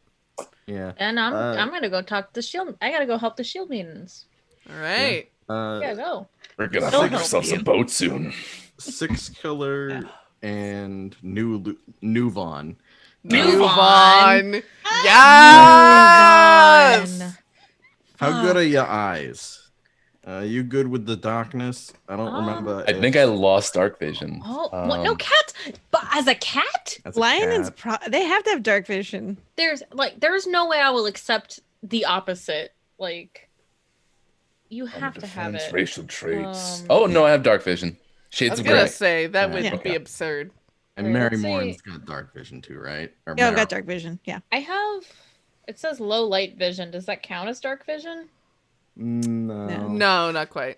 Yeah. And I'm gonna go talk to the shield. I gotta go help the shield maidens. All right. I gotta go. We're gonna They'll find help ourselves you. a boat soon. Six Killer and new Vaughn. LuVon. Yes. Vaughn. How good are your eyes? You good with the darkness? I don't remember. I think I lost dark vision. Oh, what? No cat. But as a cat, As a Lions, cat. they have to have dark vision. there's no way I will accept the opposite. Like, you have to have it. Racial traits. Um, Oh no, I have dark vision. I Shades was of gonna gray. say that would Yeah. be absurd. And Wait, let's Marrowmorn's see. got dark vision too, right? Or Yeah, I've Marrow- got dark vision. Yeah. I have. It says low light vision. Does that count as dark vision? No. No, not quite.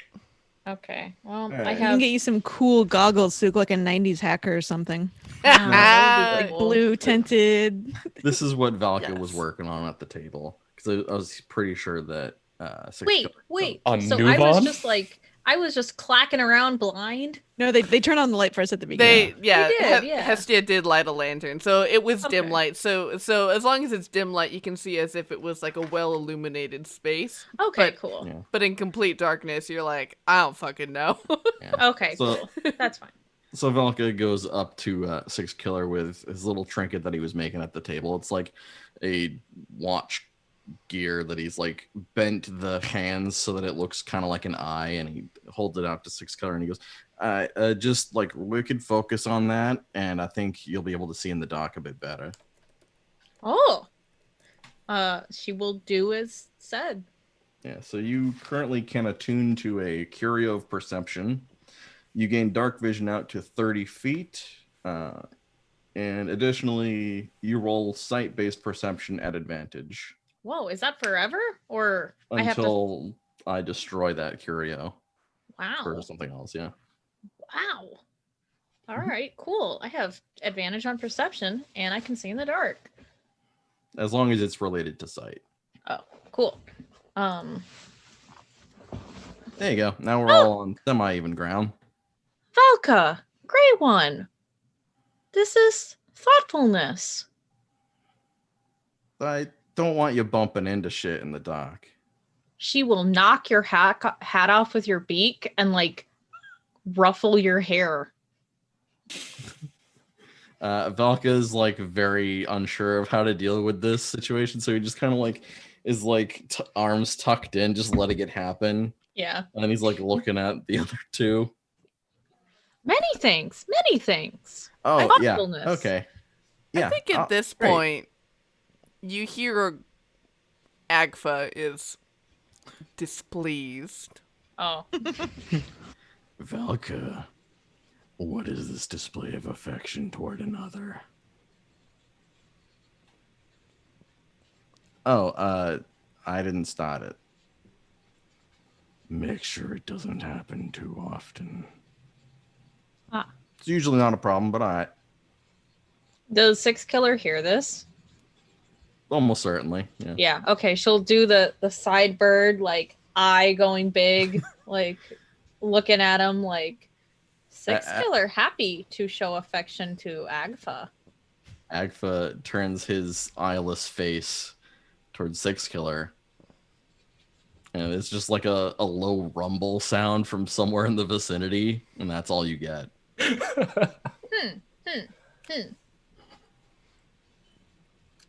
Okay. Well, Alright. I You can have. get you some cool goggles to look like a 90s hacker or something. that would be Like cool. blue tinted. This is what Valka was Yes. working on at the table. Because I was pretty sure that Wait. On So I was LuVon? just like, I was just clacking around blind. No, they turn on the light for us at the beginning. Yeah, They did, yeah. Hestia did light a lantern, so it was dim Okay. light. So as long as it's dim light, you can see as if it was like a well illuminated space. Okay, But- cool. Yeah. But in complete darkness, you're like, I don't fucking know. Okay, So- cool. That's fine. So Valka goes up to Six Killer with his little trinket that he was making at the table. It's like a watch gear that he's like bent the hands so that it looks kind of like an eye, and he holds it out to Six Killer and he goes, just like wicked focus on that, and I think you'll be able to see in the dark a bit better. Oh. She will do as said. Yeah, so you currently can attune to a Curio of Perception. You gain dark vision out to 30 feet. And additionally, you roll sight-based perception at advantage Whoa, is that forever? Or I have to. until I destroy that Curio Wow. or something else, yeah. Wow. All right, cool. I have advantage on perception and I can see in the dark. As long as it's related to sight. Oh, cool. There you go. Now we're all on semi-even ground. Valka, Grey One. This is thoughtfulness. I don't want you bumping into shit in the dark. She will knock your hat off with your beak and like ruffle your hair. Valka's like very unsure of how to deal with this situation, so he just kind of like is like arms tucked in, just letting it happen. Yeah. And then he's like looking at the other two. Many things. Many things. Oh yeah. Thoughtfulness. Okay. Yeah. I think at this great. point, you hear Agfa is displeased. Oh. Valka, what is this display of affection toward another? Oh, I didn't start it. Make sure it doesn't happen too often. Ah. It's usually not a problem, but I Does Six Killer hear this? almost certainly. Yeah. Yeah. Okay. She'll do the side bird, like eye going big, like looking at him, like Six Killer happy to show affection to Agfa. Agfa turns his eyeless face towards Six Killer. And it's just like a low rumble sound from somewhere in the vicinity, and that's all you get.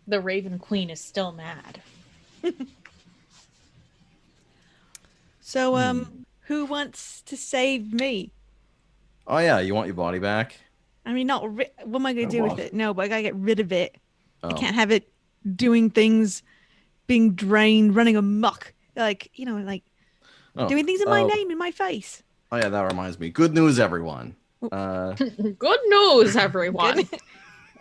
The Raven Queen is still mad. So, who wants to save me? Oh yeah, you want your body back? I mean, not what am I going I to do with want it? No, but I got to get rid of it. Oh. I can't have it doing things, being drained, running amok. Like, like Oh. doing things in my Oh. name, in my face. Oh yeah, that reminds me. Good news, everyone. Good news, everyone. It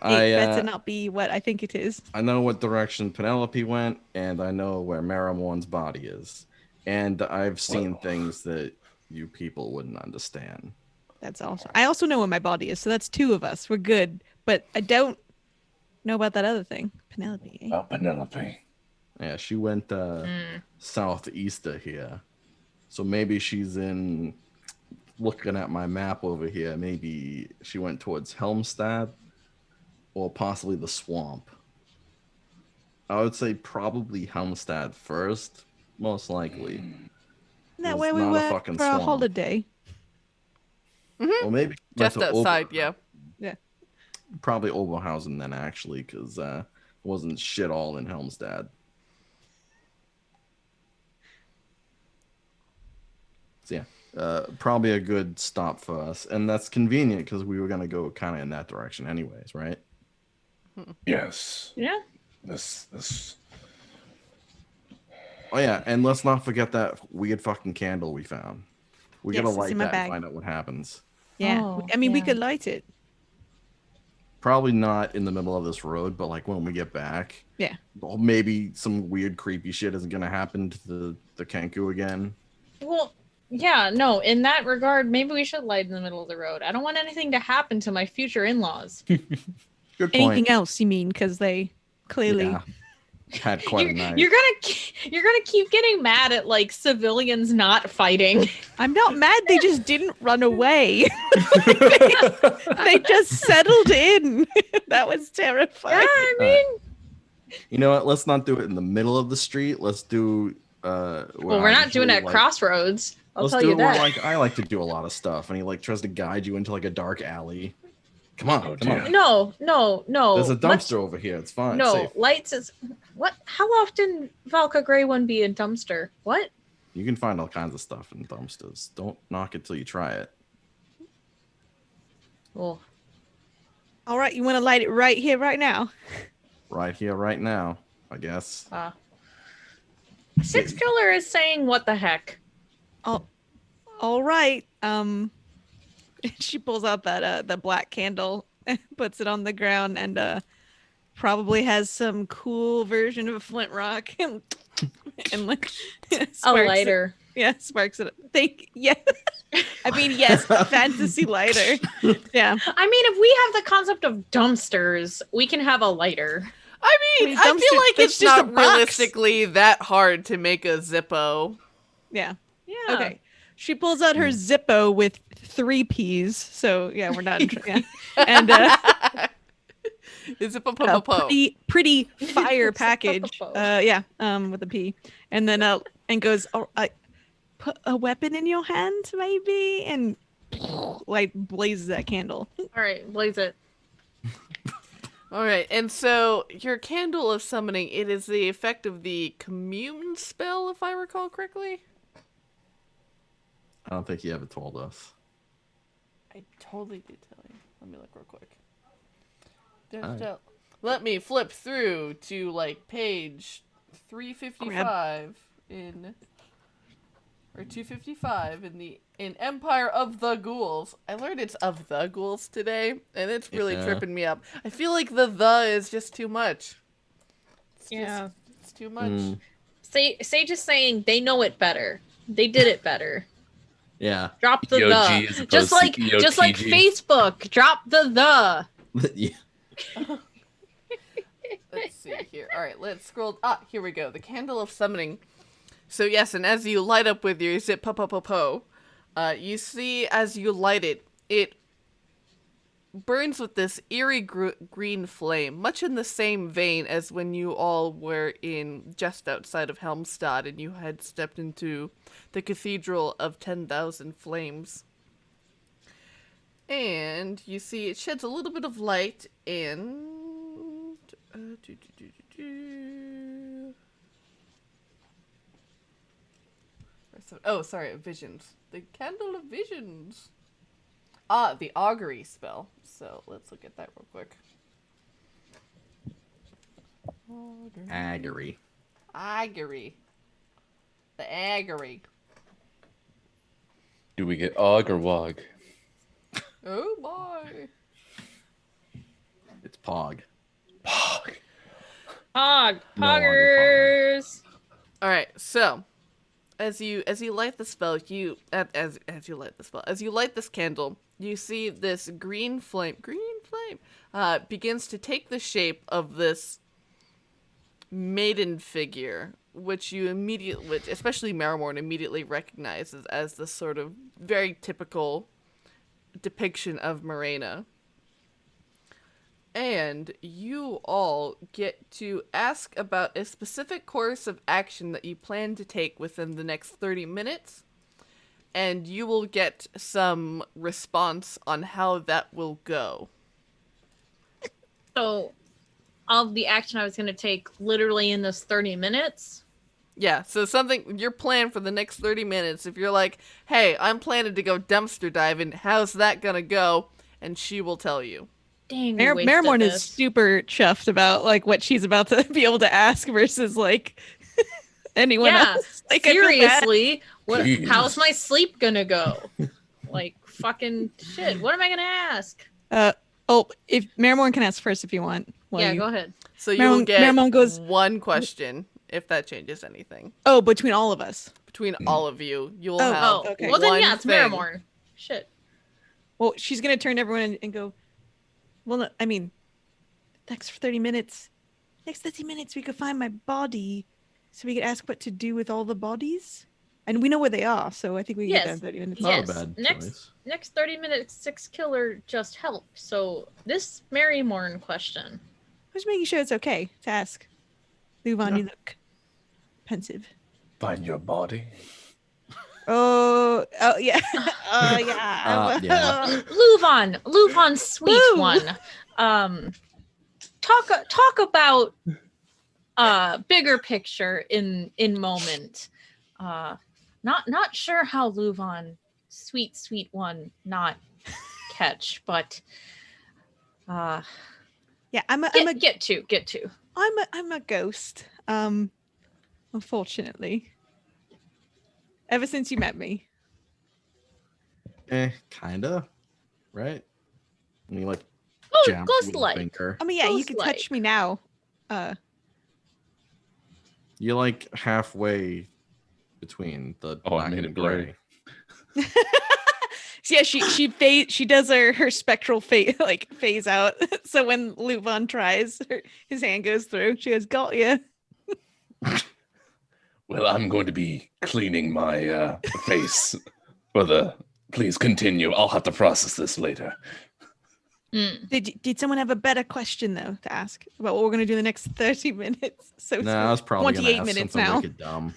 better not be what I think it is. I know what direction Penelope went, and I know where Marrowmorn's body is. And I've seen things that you people wouldn't understand. That's awesome. I also know where my body is, so that's two of us. We're good. But I don't know about that other thing. Penelope. Eh? Oh, Penelope. Yeah, she went southeast of here. So maybe she's in, looking at my map over here, maybe she went towards Helmstad or possibly the swamp. I would say probably Helmstad first, most likely. Isn't that It's where we not a were fucking for our swamp. holiday? Or maybe she went Just to outside, yeah. Probably Oberhausen then, actually, because wasn't shit all in Helmstad. So yeah, probably a good stop for us, and that's convenient because we were gonna go kind of in that direction anyways, right? Yes. Yeah. This. Oh yeah, and let's not forget that weird fucking candle we found. We Yes, gotta it's light in my that and bag. find out what happens. Yeah. Oh, I mean, we yeah. could light it. Probably not in the middle of this road, but like when we get back. Yeah. Well, maybe some weird creepy shit isn't gonna happen to the Kenku again. Well, yeah, no, in that regard, maybe we should light in the middle of the road. I don't want anything to happen to my future in-laws. Good point. Anything else, you mean? Because they clearly. Yeah. Had quite a night. You're gonna keep getting mad at like civilians not fighting. I'm not mad. They just didn't run away. They just settled in. That was Yeah, terrifying. I mean, You know what? Let's not do it in the middle of the street. Let's do. well, we're not doing it at crossroads. I'll Let's tell do you it where, that. like I like to do a lot of stuff, and he like tries to guide you into like a dark alley. Come on, Oh, come on. dear. No. There's a Much- dumpster over here. It's fine. No, Safe. lights is what? How often Valka Grey one be a dumpster? What? You can find all kinds of stuff in dumpsters. Don't knock it till you try it. Well, All right, you want to light it right here, right now? Right here, right now. I guess. Six Killer is saying what the heck? All right. She pulls out that the black candle, puts it on the ground, and probably has some cool version of a flint rock, and like A sparks it. lighter. Yeah, sparks it. Yeah. I mean, yes, fantasy lighter. Yeah. I mean, if we have the concept of dumpsters, we can have a lighter. I mean, I dumpster- feel like that's it's just a not box. realistically that hard to make a Zippo. Yeah. Yeah. Okay. She pulls out her Zippo with 3 P's. So yeah, we're not. Yeah. And It's a a po. pretty fire It's a package. po-po-po. Yeah. With a P. And then and goes, oh, put a weapon in your hand, maybe, and like blazes that candle. All right, blaze it. All right, and so your candle of summoning, it is the effect of the commune spell, if I recall correctly. I don't think he ever told us. I totally did tell you. Let me look real quick. Alright. Let me flip through to like page 355 or 255 in Empire of the Ghouls. I learned it's of the Ghouls today, and it's really Yeah. tripping me up. I feel like the is just too much. It's too much. Mm. Sage is saying they know it better. They did it better. Yeah. Drop the EOG as the. opposed Just to like EOTG. Facebook. Drop the. Yeah. Let's see here. All right, let's scroll. Here we go. The candle of summoning. So yes, and as you light up with your zip po, you see as you light it, it burns with this eerie green flame, much in the same vein as when you all were in just outside of Helmstad and you had stepped into the Cathedral of 10,000 Flames. And you see it sheds a little bit of light and... Oh, sorry, visions. The Candle of Visions. The augury spell. So let's look at that real quick. Aggery. Augury. The augury. Do we get Og or Wog? Oh boy. It's Pog. Pog. Pog. No longer Poggers. All right, so as you light the spell, as you light this candle, you see this green flame begins to take the shape of this maiden figure, which especially Marrowmorn immediately recognizes as the sort of very typical depiction of Morena. And you all get to ask about a specific course of action that you plan to take within the next 30 minutes. And you will get some response on how that will go. So, of the action I was going to take literally in this 30 minutes. Yeah, so something, your plan for the next 30 minutes, if you're like, hey, I'm planning to go dumpster diving, how's that gonna go? And she will tell you. Dang, we wasted Marrowmorn is this. super chuffed about like what she's about to be able to ask versus like anyone Yeah, else. Like, I feel bad. seriously, Please. how's my sleep gonna go? Like, fucking shit, what am I gonna ask? If Marrowmorn can ask first if you want. Yeah, go ahead. So you will get Marrowmorn goes, one question, if that changes anything. oh, between all of us. Between all of you, you will Oh, have Oh, okay. well then, one yeah, it's thing. Marrowmorn. Shit. Well, she's gonna turn to everyone and go, well, no, I mean, next 30 minutes, we could find my body, so we could ask what to do with all the bodies, and we know where they are. So I think we can get Yes. done in 30 minutes. Not a Yes, bad choice. next 30 minutes, 6 killer just helped. So this Marrowmorn question. Who's making sure it's okay to ask? LuVon, Yeah. you look pensive. Find your body. Oh yeah. Oh yeah. Yeah. LuVon, sweet Woo. one. Talk about bigger picture in moment. Not sure how LuVon, sweet one, not catch, but Yeah, I'm a get to. I'm a ghost. Unfortunately. Ever since you met me. Kinda, right? I mean, like, Oh, jab ghost with a like. finger. I mean, yeah, you can Ghost-like. touch me now. You're like halfway between the Oh, I black made and it blurry. gray. So yeah, she does her spectral phase out. So when LuVon tries, his hand goes through. She goes, "Got you." Well, I'm going to be cleaning my face. Please continue. I'll have to process this later. Did someone have a better question though to ask about what we're gonna do in the next 30 minutes? So No, I was probably gonna 28 ask minutes something now. wicked dumb.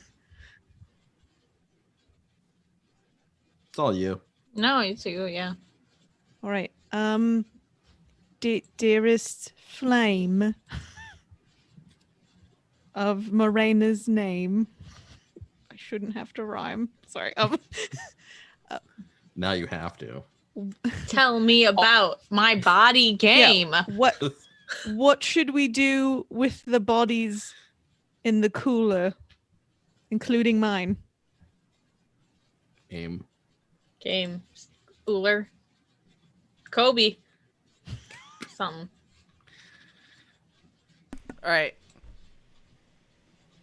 It's all you. No, you too, yeah. All right. Dearest flame of Morena's name. I shouldn't have to rhyme. Sorry. Now you have to. Tell me about my body game. What should we do with the bodies in the cooler, including mine? Aim. Game. Uller. Kobe. Something. All right.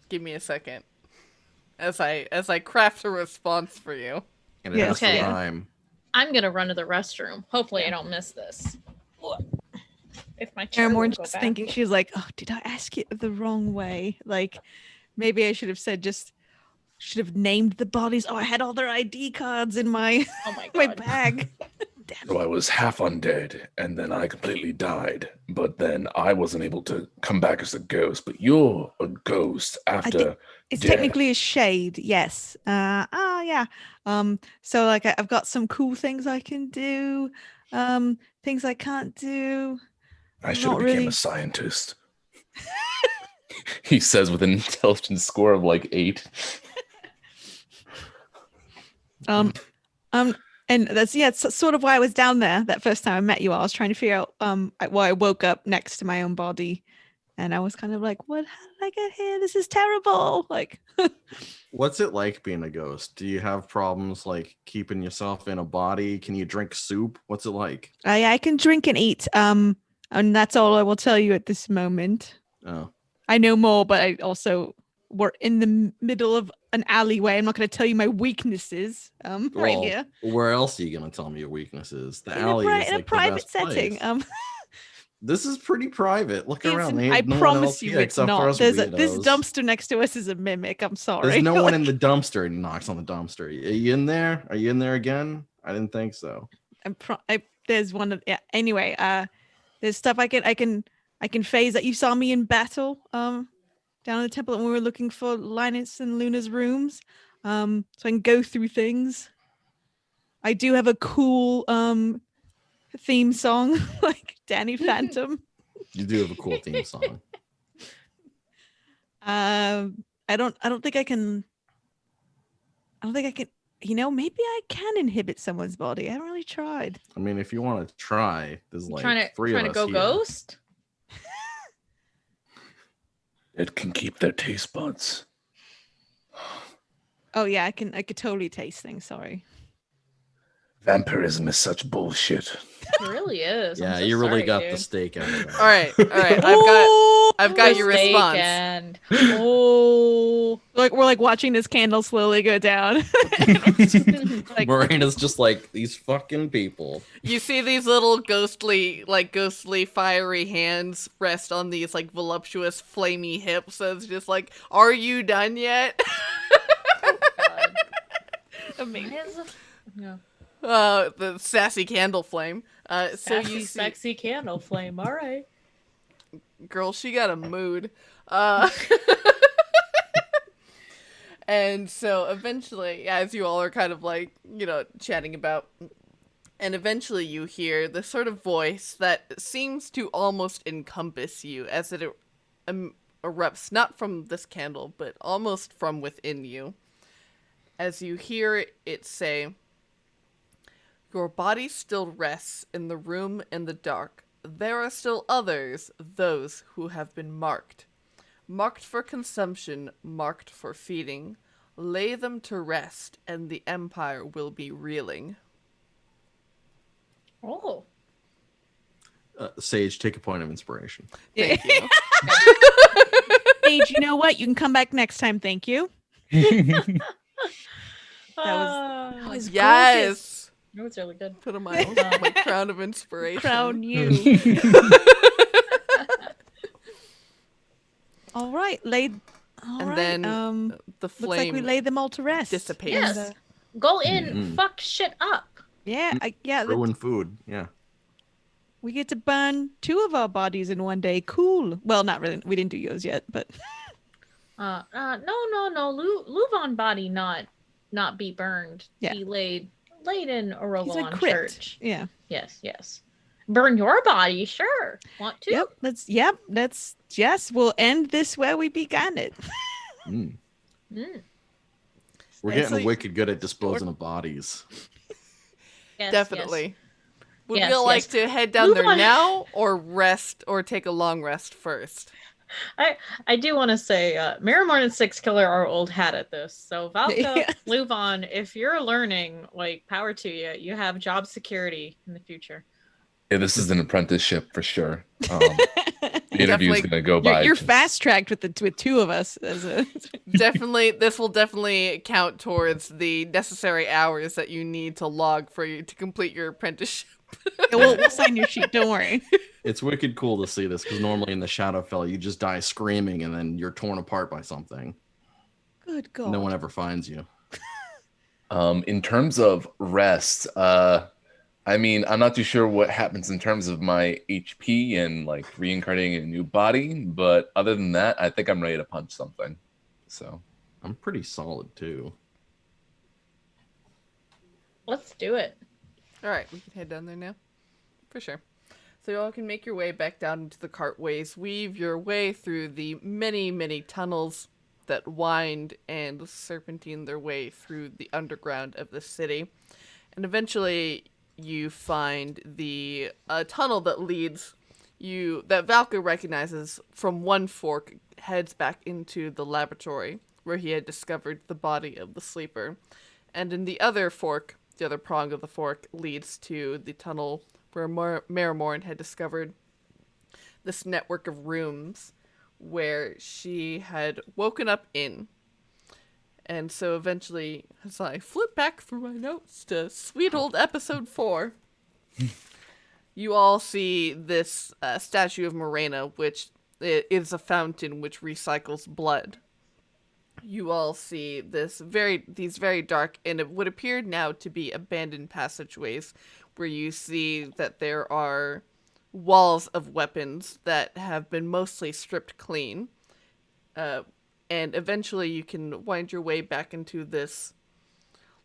Give me a second. As I craft a response for you. And it Yeah. has Okay. to rhyme. I'm gonna run to the restroom. Hopefully I don't miss this. If my chair will Marrowmorn go just back. thinking, she's like, oh, did I ask it the wrong way? Like, maybe I should have said should have named the bodies. Oh, I had all their ID cards in my Oh my my god. bag. Damn So I was half undead, and then I completely died. But then I wasn't able to come back as a ghost. But you're a ghost after. It's death. technically a shade, yes. Yeah. So like I've got some cool things I can do, things I can't do. I should have not became really- a scientist. He says with an intelligence score of like 8. And that's it's sort of why I was down there that first time I met you all. I was trying to figure out why I woke up next to my own body, and I was kind of like, how did I get here? This is terrible. Like, What's it like being a ghost? Do you have problems like keeping yourself in a body? Can you drink soup? What's it like? I can drink and eat. And that's all I will tell you at this moment. Oh, I know more, but I also we're in the middle of an alleyway. I'm not going to tell you my weaknesses. Right well, here where else are you gonna tell me your weaknesses? The in alley is in like a private the best setting. place. This is pretty private. Look around. I Ain't no one promise else you here it's except for not. us This weirdos. dumpster next to us is a mimic. I'm sorry. There's no one in Like, the dumpster. And he knocks on the dumpster. Are you in there? Are you in there again? I didn't think so. there's one of Anyway, there's stuff I can phase that you saw me in battle. Down in the temple when we were looking for Linus and Luna's rooms. So I can go through things. I do have a cool theme song like Danny Phantom. You do have a cool theme song. I don't think I can. I don't think I can. Maybe I can inhibit someone's body. I haven't really tried. I mean, if you want to try, there's like trying three to of us go here. ghost? It can keep their taste buds. Oh yeah, I could totally taste things. Sorry. Vampirism is such bullshit. It really is. Yeah, I'm so you really sorry, got dude. the steak out of that. All right. I've got your Steak response. And Like we're like watching this candle slowly go down. Like, Marina's just like, these fucking people. You see these little ghostly, fiery hands rest on these, like, voluptuous, flamey hips. So it's just like, are you done yet? God. amazing. Yeah. The sassy candle flame. So Sassy, you see, sexy candle flame. All right. girl, she got a mood. And so eventually, as you all are kind of like, chatting about, and eventually you hear this sort of voice that seems to almost encompass you as it erupts, not from this candle, but almost from within you. As you hear it say, "Your body still rests in the room in the dark. There are still others, those who have been marked. Marked for consumption, marked for feeding. Lay them to rest, and the Empire will be reeling." Oh. Sage, take a point of inspiration. Thank you. Sage, you know what? You can come back next time. Thank you. That was Yes! It was really good. Put on my crown of inspiration. Crown you. All right, And then the looks flame like we lay them all to rest. dissipates. Yes. And, Go in, fuck shit up. yeah, Ruin food. Yeah. we get to burn 2 of our bodies in one day. Cool. Well, not really. We didn't do yours yet, but No. LuVon body not be burned. Yeah. Be laid in a he's a Rogalon crypt. church. Yeah. Yes. Burn your body, sure. Want to? Yes. We'll end this where we began it. Mm. Mm. We're And getting so- wicked good at disposing of bodies. Yes, Definitely. Would Yes, you like yes. to head down there Move on. now, or rest, or take a long rest first? I do want to say, Marrowmorn and Six Killer are old hat at this. So Valka, Yeah. LuVon, if you're learning, power to you. You have job security in the future. Yeah, this is an apprenticeship for sure. The interview's Definitely- gonna go by. You're just- fast tracked with 2 of us. This Will definitely count towards the necessary hours that you need to log for you to complete your apprenticeship. we'll sign your sheet. Don't worry. It's wicked cool to see this because normally in the Shadowfell, you just die screaming and then you're torn apart by something. Good God. No one ever finds you. In terms of rest, I mean, I'm not too sure what happens in terms of my HP and like reincarnating in a new body, but other than that, I think I'm ready to punch something. So I'm pretty solid too. Let's do it. All right, we can head down there now, for sure. So you all can make your way back down into the cartways, weave your way through the many, many tunnels that wind and serpentine their way through the underground of the city, and eventually you find the tunnel that leads you, that Valka recognizes from one fork, heads back into the laboratory where he had discovered the body of the sleeper, and in the other fork, the other prong of the fork, leads to the tunnel where Marrowmorn had discovered this network of rooms where she had woken up in. And so eventually, as I flip back through my notes to sweet old episode 4, you all see this statue of Morena, which is a fountain which recycles blood. You all see these very dark, and it would appear now to be abandoned passageways, where you see that there are walls of weapons that have been mostly stripped clean. And eventually you can wind your way back into this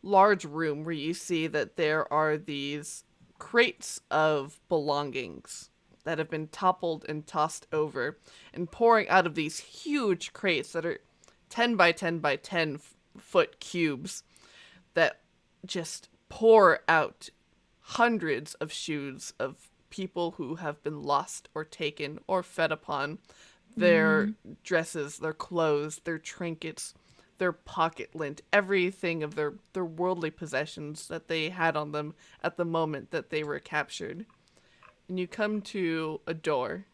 large room where you see that there are these crates of belongings that have been toppled and tossed over, and pouring out of these huge crates that are 10 by 10 by 10 foot cubes that just pour out hundreds of shoes of people who have been lost or taken or fed upon. Their dresses, their clothes, their trinkets, their pocket lint, everything of their worldly possessions that they had on them at the moment that they were captured. And you come to a door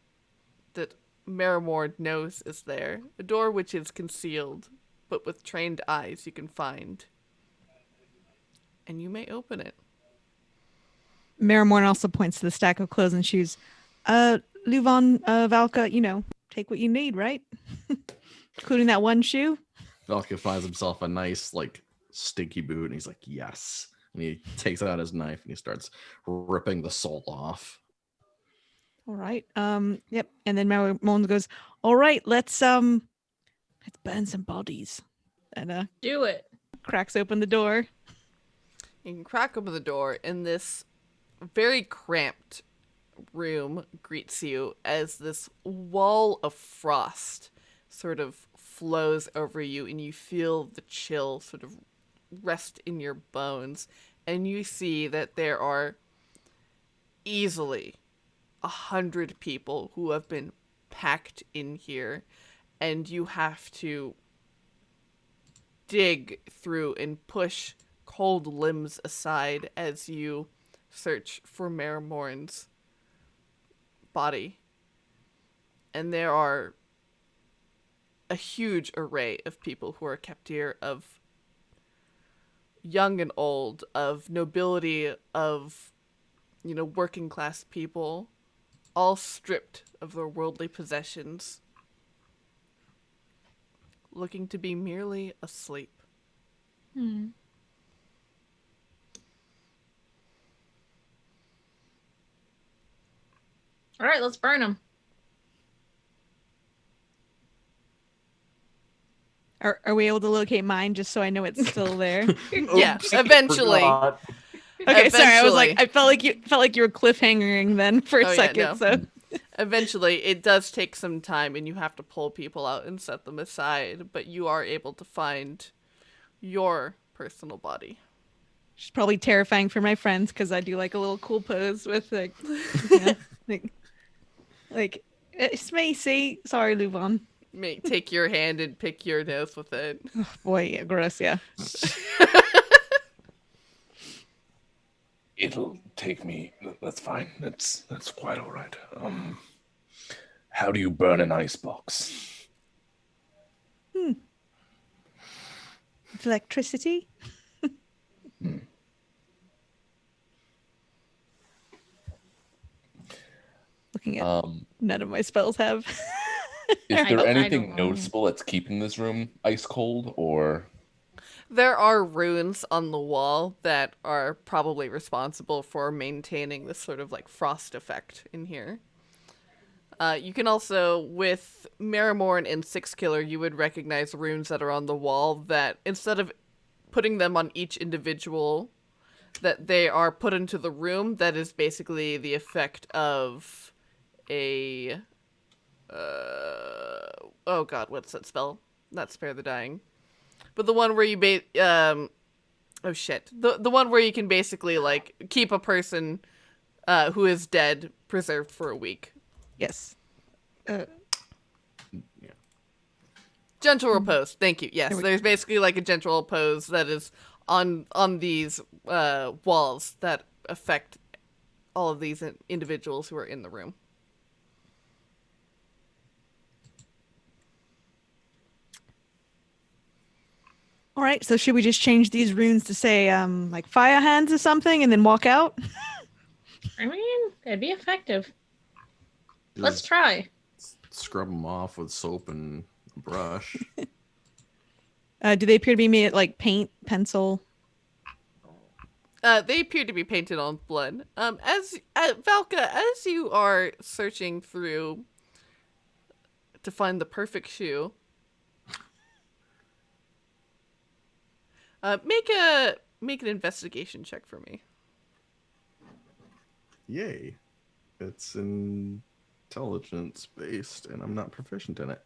that Marrowmorn knows is there. A door which is concealed, but with trained eyes you can find. And you may open it. Marrowmorn also points to the stack of clothes and shoes. LuVon, Valka, take what you need, right? Including that one shoe. Valka finds himself a nice, like, stinky boot, and he's like, yes. And he takes out his knife and he starts ripping the sole off. All right. Yep. And then Marrowmorn goes, all right, let's burn some bodies. And Do it. cracks open the door. You can crack open the door, and this very cramped room greets you as this wall of frost sort of flows over you, and you feel the chill sort of rest in your bones. And you see that there are easily 100 people who have been packed in here, and you have to dig through and push cold limbs aside as you search for Marrowmorn's body. And there are a huge array of people who are kept here, of young and old, of nobility, of, working class people, all stripped of their worldly possessions, looking to be merely asleep. All right, let's burn them. Are we able to locate mine just so I know it's still there? Yeah, eventually. Forgot. Okay, sorry. I was Eventually. I felt like you were cliffhangering then for a Oh, yeah, second. no. So Eventually, it does take some time, and you have to pull people out and set them aside, but you are able to find your personal body. it's probably terrifying for my friends because I do like a little cool pose with like, like it's Macy. Sorry, LuVon. Take your hand and pick your nose with it. Boy, yeah, gross. Yeah. It'll take me. That's fine. That's quite all right. How do you burn an icebox? With electricity. Looking at none of my spells have. Is I there anything don't know. noticeable that's keeping this room ice cold, or There are runes on the wall that are probably responsible for maintaining this sort of like frost effect in here. You can also, with Marrowmorn and Six Killer, you would recognize runes that are on the wall that instead of putting them on each individual, that they are put into the room. That is basically the effect of a... oh god, what's that spell? Not Spare the Dying. But the one where you oh shit. The one where you can basically like keep a person who is dead preserved for a week. Yes. Gentle repose. Thank you. Yes, There we there's basically like a gentle repose that is on these walls that affect all of these individuals who are in the room. All right. So should we just change these runes to say like fire hands or something and then walk out? I mean, it'd be effective. Let's Just try. scrub them off with soap and a brush. Do they appear to be made like paint, pencil? They appear to be painted on blood. As Valka, as you are searching through to find the perfect shoe, make an investigation check for me. Yay. It's intelligence based, and I'm not proficient in it.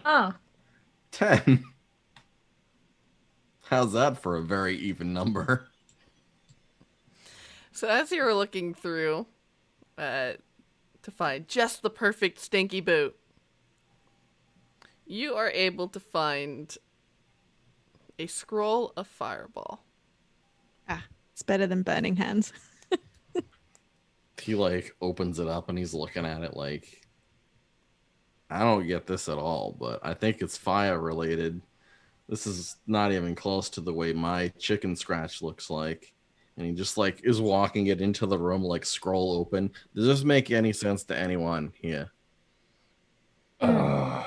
Oh, 10. How's that for a very even number? So as you were looking through to find just the perfect stinky boot, you are able to find a scroll of fireball. It's better than burning hands. He like opens it up and he's looking at it like, I don't get this at all, but I think it's fire related. This is not even close to the way my chicken scratch looks like. And he just like is walking it into the room like scroll open. Does this make any sense to anyone here? I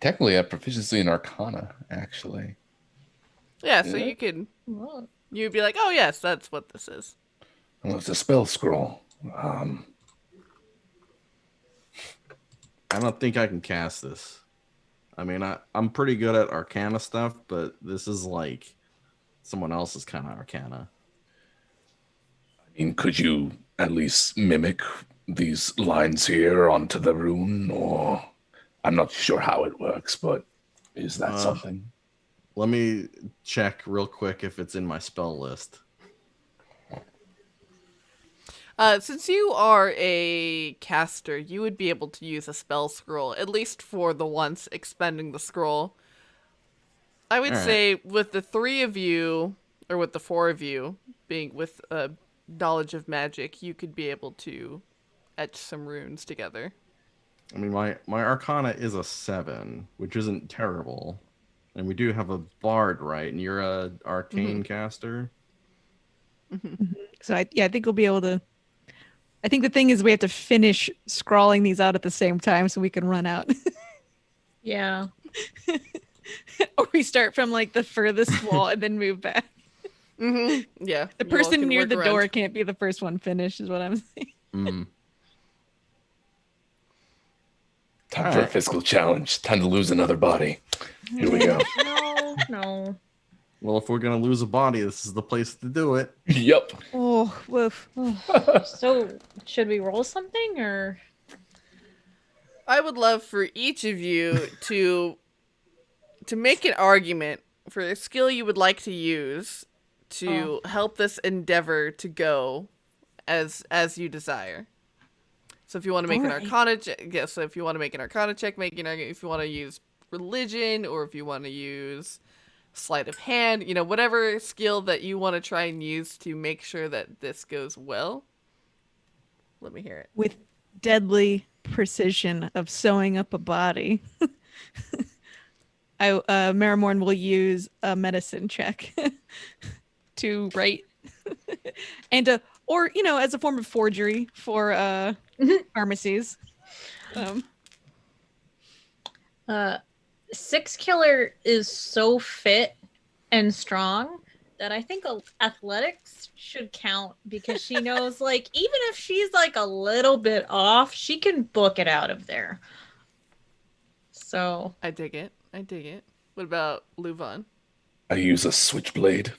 technically have proficiency in Arcana, actually. Yeah, so Yeah. you'd be like, oh yes, that's what this is. Well, it's a spell scroll. I don't think I can cast this. I mean, I'm pretty good at Arcana stuff, but this is like someone else's kind of Arcana. I mean, could you at least mimic these lines here onto the rune? Or I'm not sure how it works, but is that something? Let me check real quick if it's in my spell list. Since you are a caster, you would be able to use a spell scroll, at least for the once expending the scroll. I would All right. say with the 3 of you, or with the 4 of you, being with knowledge of magic, you could be able to etch some runes together. I mean, my Arcana is a 7, which isn't terrible. And we do have a bard, right? And you're a arcane caster? So I think we'll be able to. I think the thing is we have to finish scrawling these out at the same time so we can run out. Yeah. Or we start from like the furthest wall and then move back. Yeah. The you all person can near work the around. door can't be the first one finished, is what I'm saying. Time for a physical challenge. Time to lose another body. Here we go. No. Well, if we're going to lose a body, this is the place to do it. Yep. Oh, woof. So, should we roll something or? I would love for each of you to make an argument for a skill you would like to use to help this endeavor to go as you desire. So if you want to make an Alright. Arcana check, so if you want to make an Arcana check, make an argument. If you want to use religion, or if you want to use sleight of hand, whatever skill that you want to try and use to make sure that this goes well. Let me hear it. With deadly precision of sewing up a body. Marrowmorn will use a medicine check to write and as a form of forgery for pharmacies. 6 Killer is so fit and strong that I think athletics should count because she knows, like, even if she's like a little bit off, she can book it out of there. So I dig it. What about LuVon? I use a switchblade.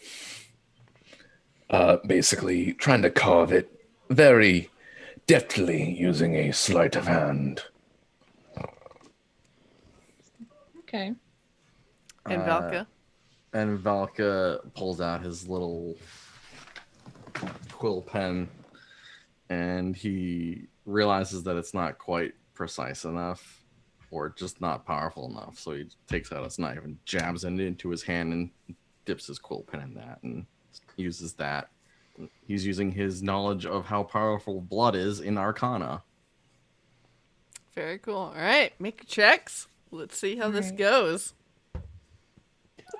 Basically trying to carve it very deftly using a sleight of hand. okay. And Valka? And Valka pulls out his little quill pen and he realizes that it's not quite precise enough or just not powerful enough. So he takes out his knife and jabs it into his hand and dips his quill pen in that and uses that. He's using his knowledge of how powerful blood is in Arcana. Very cool. All right, make your checks. Let's see how this Alright. goes.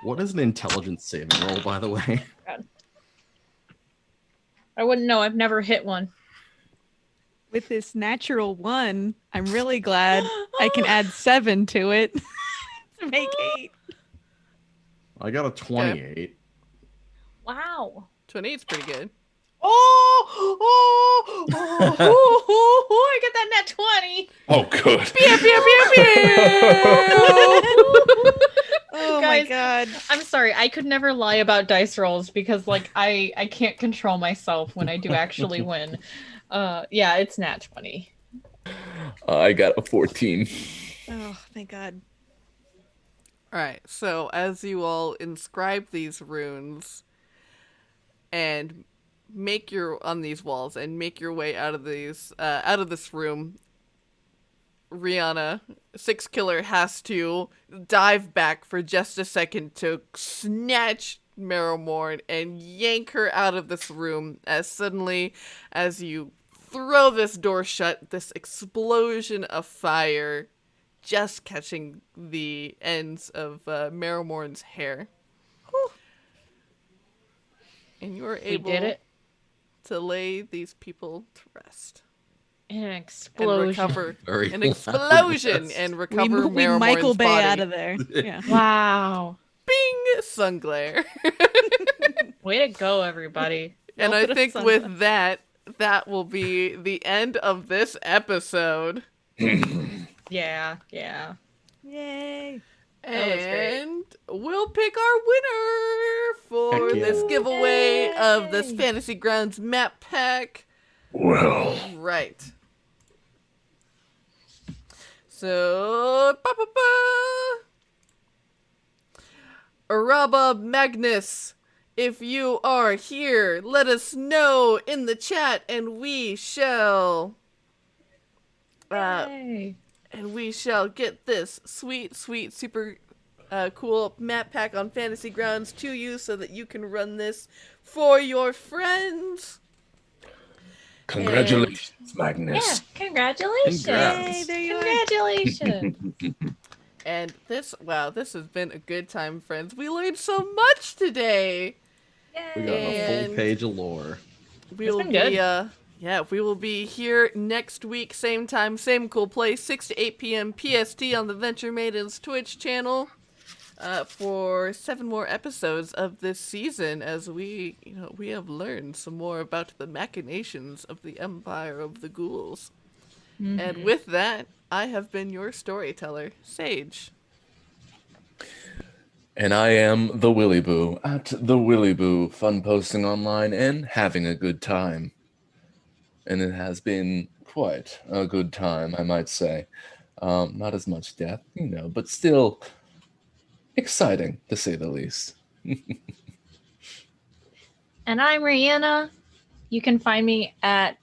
What is an intelligence saving roll, by the way? I wouldn't know. I've never hit one. With this natural 1, I'm really glad I can add 7 to it to make 8. I got a 28. Wow. 28 is pretty good. I get that net 20. Oh, good. Oh Guys, my god. I'm sorry. I could never lie about dice rolls because, like, I can't control myself when I do actually win. Yeah, it's nat 20. I got a 14. Oh, thank god. All right. So as you all inscribe these runes and make your on these walls and make your way out of this room, Riana, Six Killer has to dive back for just a second to snatch Marrowmorn and yank her out of this room as suddenly as you throw this door shut, this explosion of fire just catching the ends of Marrowmorn's hair. Whew. And you are able We did it. to lay these people to rest. An And explosion. recover Very an loud. explosion and recover we Marrowmorn's Michael Bay body. out of there. Yeah. Wow. Bing! Sun glare. Way to go, everybody. And Little I bit of think sun with glare. that, that will be the end of this episode. Yeah, yeah. Yay. That was great. And we'll pick our winner for Heck yeah. this giveaway of this Yay. Fantasy Grounds map pack. Well, Right. So, Araba Magnus, if you are here, let us know in the chat, and we shall Yay. get this sweet, super cool map pack on Fantasy Grounds to you so that you can run this for your friends. congratulations, Yeah, Magnus. congratulations. Congrats. Yay, there you are. Congratulations. And this has been a good time, friends. We learned so much today. We got a And- full page of lore. We will been good. we will be here next week, same time, same cool place, 6 to 8 p.m. PST on the Venture Maidens Twitch channel, for 7 more episodes of this season as we have learned some more about the machinations of the Empire of the Ghouls. And with that, I have been your storyteller, Sage. And I am the Willy Boo at the Willy Boo, fun posting online and having a good time. And it has been quite a good time, I might say. Not as much death, but still exciting to say the least. And I'm Riana. You can find me at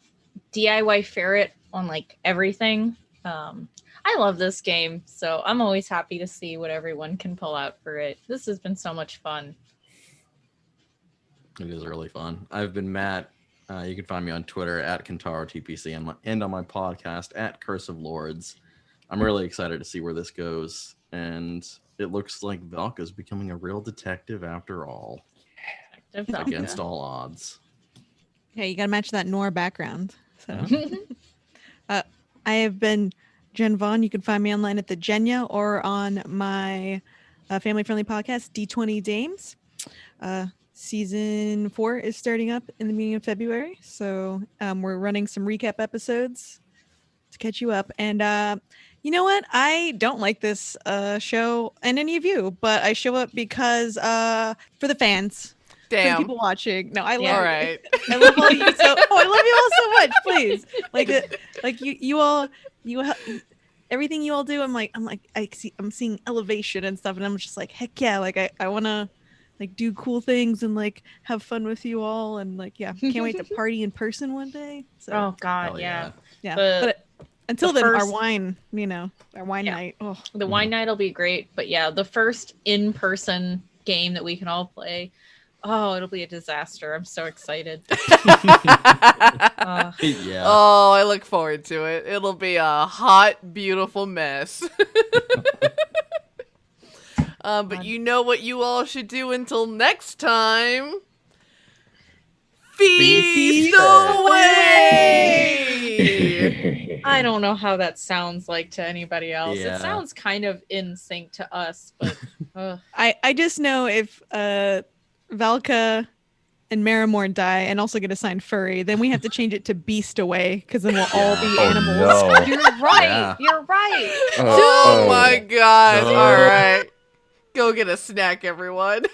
DIY Ferret on like everything. I love this game, so I'm always happy to see what everyone can pull out for it. This has been so much fun. It is really fun. I've been Matt. You can find me on Twitter at KentaroTPC and on my podcast at Curse of Lords. I'm really excited to see where this goes, and it looks like Valka's becoming a real detective after all, against all odds. Yeah, you gotta match that noir background. So I have been Jen Vaughn. You can find me online at the Genya or on my family-friendly podcast, D20 Dames. Season 4 is starting up in the beginning of February, so we're running some recap episodes to catch you up. And you know what? I don't like this show and any of you, but I show up because for the fans. For the Damn. people watching. No, I love Yeah. All it. right. I love all you so. Oh, I love you all so much. Please, like you all, everything you all do. I'm seeing elevation and stuff, and I'm just like, heck yeah! Like I want to, like do cool things and like have fun with you all, and like yeah, can't wait to party in person one day. So Oh God, Hell yeah. yeah, but until the then, our first- wine, our wine Yeah. night. Oh, The wine night will be great, but yeah, the first in-person game that we can all play. Oh, it'll be a disaster. I'm so excited. Yeah. Oh, I look forward to it. It'll be a hot, beautiful mess. But you know what you all should do until next time? Feast away! I don't know how that sounds like to anybody else. Yeah. It sounds kind of in sync to us, but I just know if Valka and Marrowmorn die and also get assigned furry, then we have to change it to beast away because then we'll all be Oh, animals. no. you're right. Yeah. You're right. Oh my god. No. Alright. Go get a snack, everyone.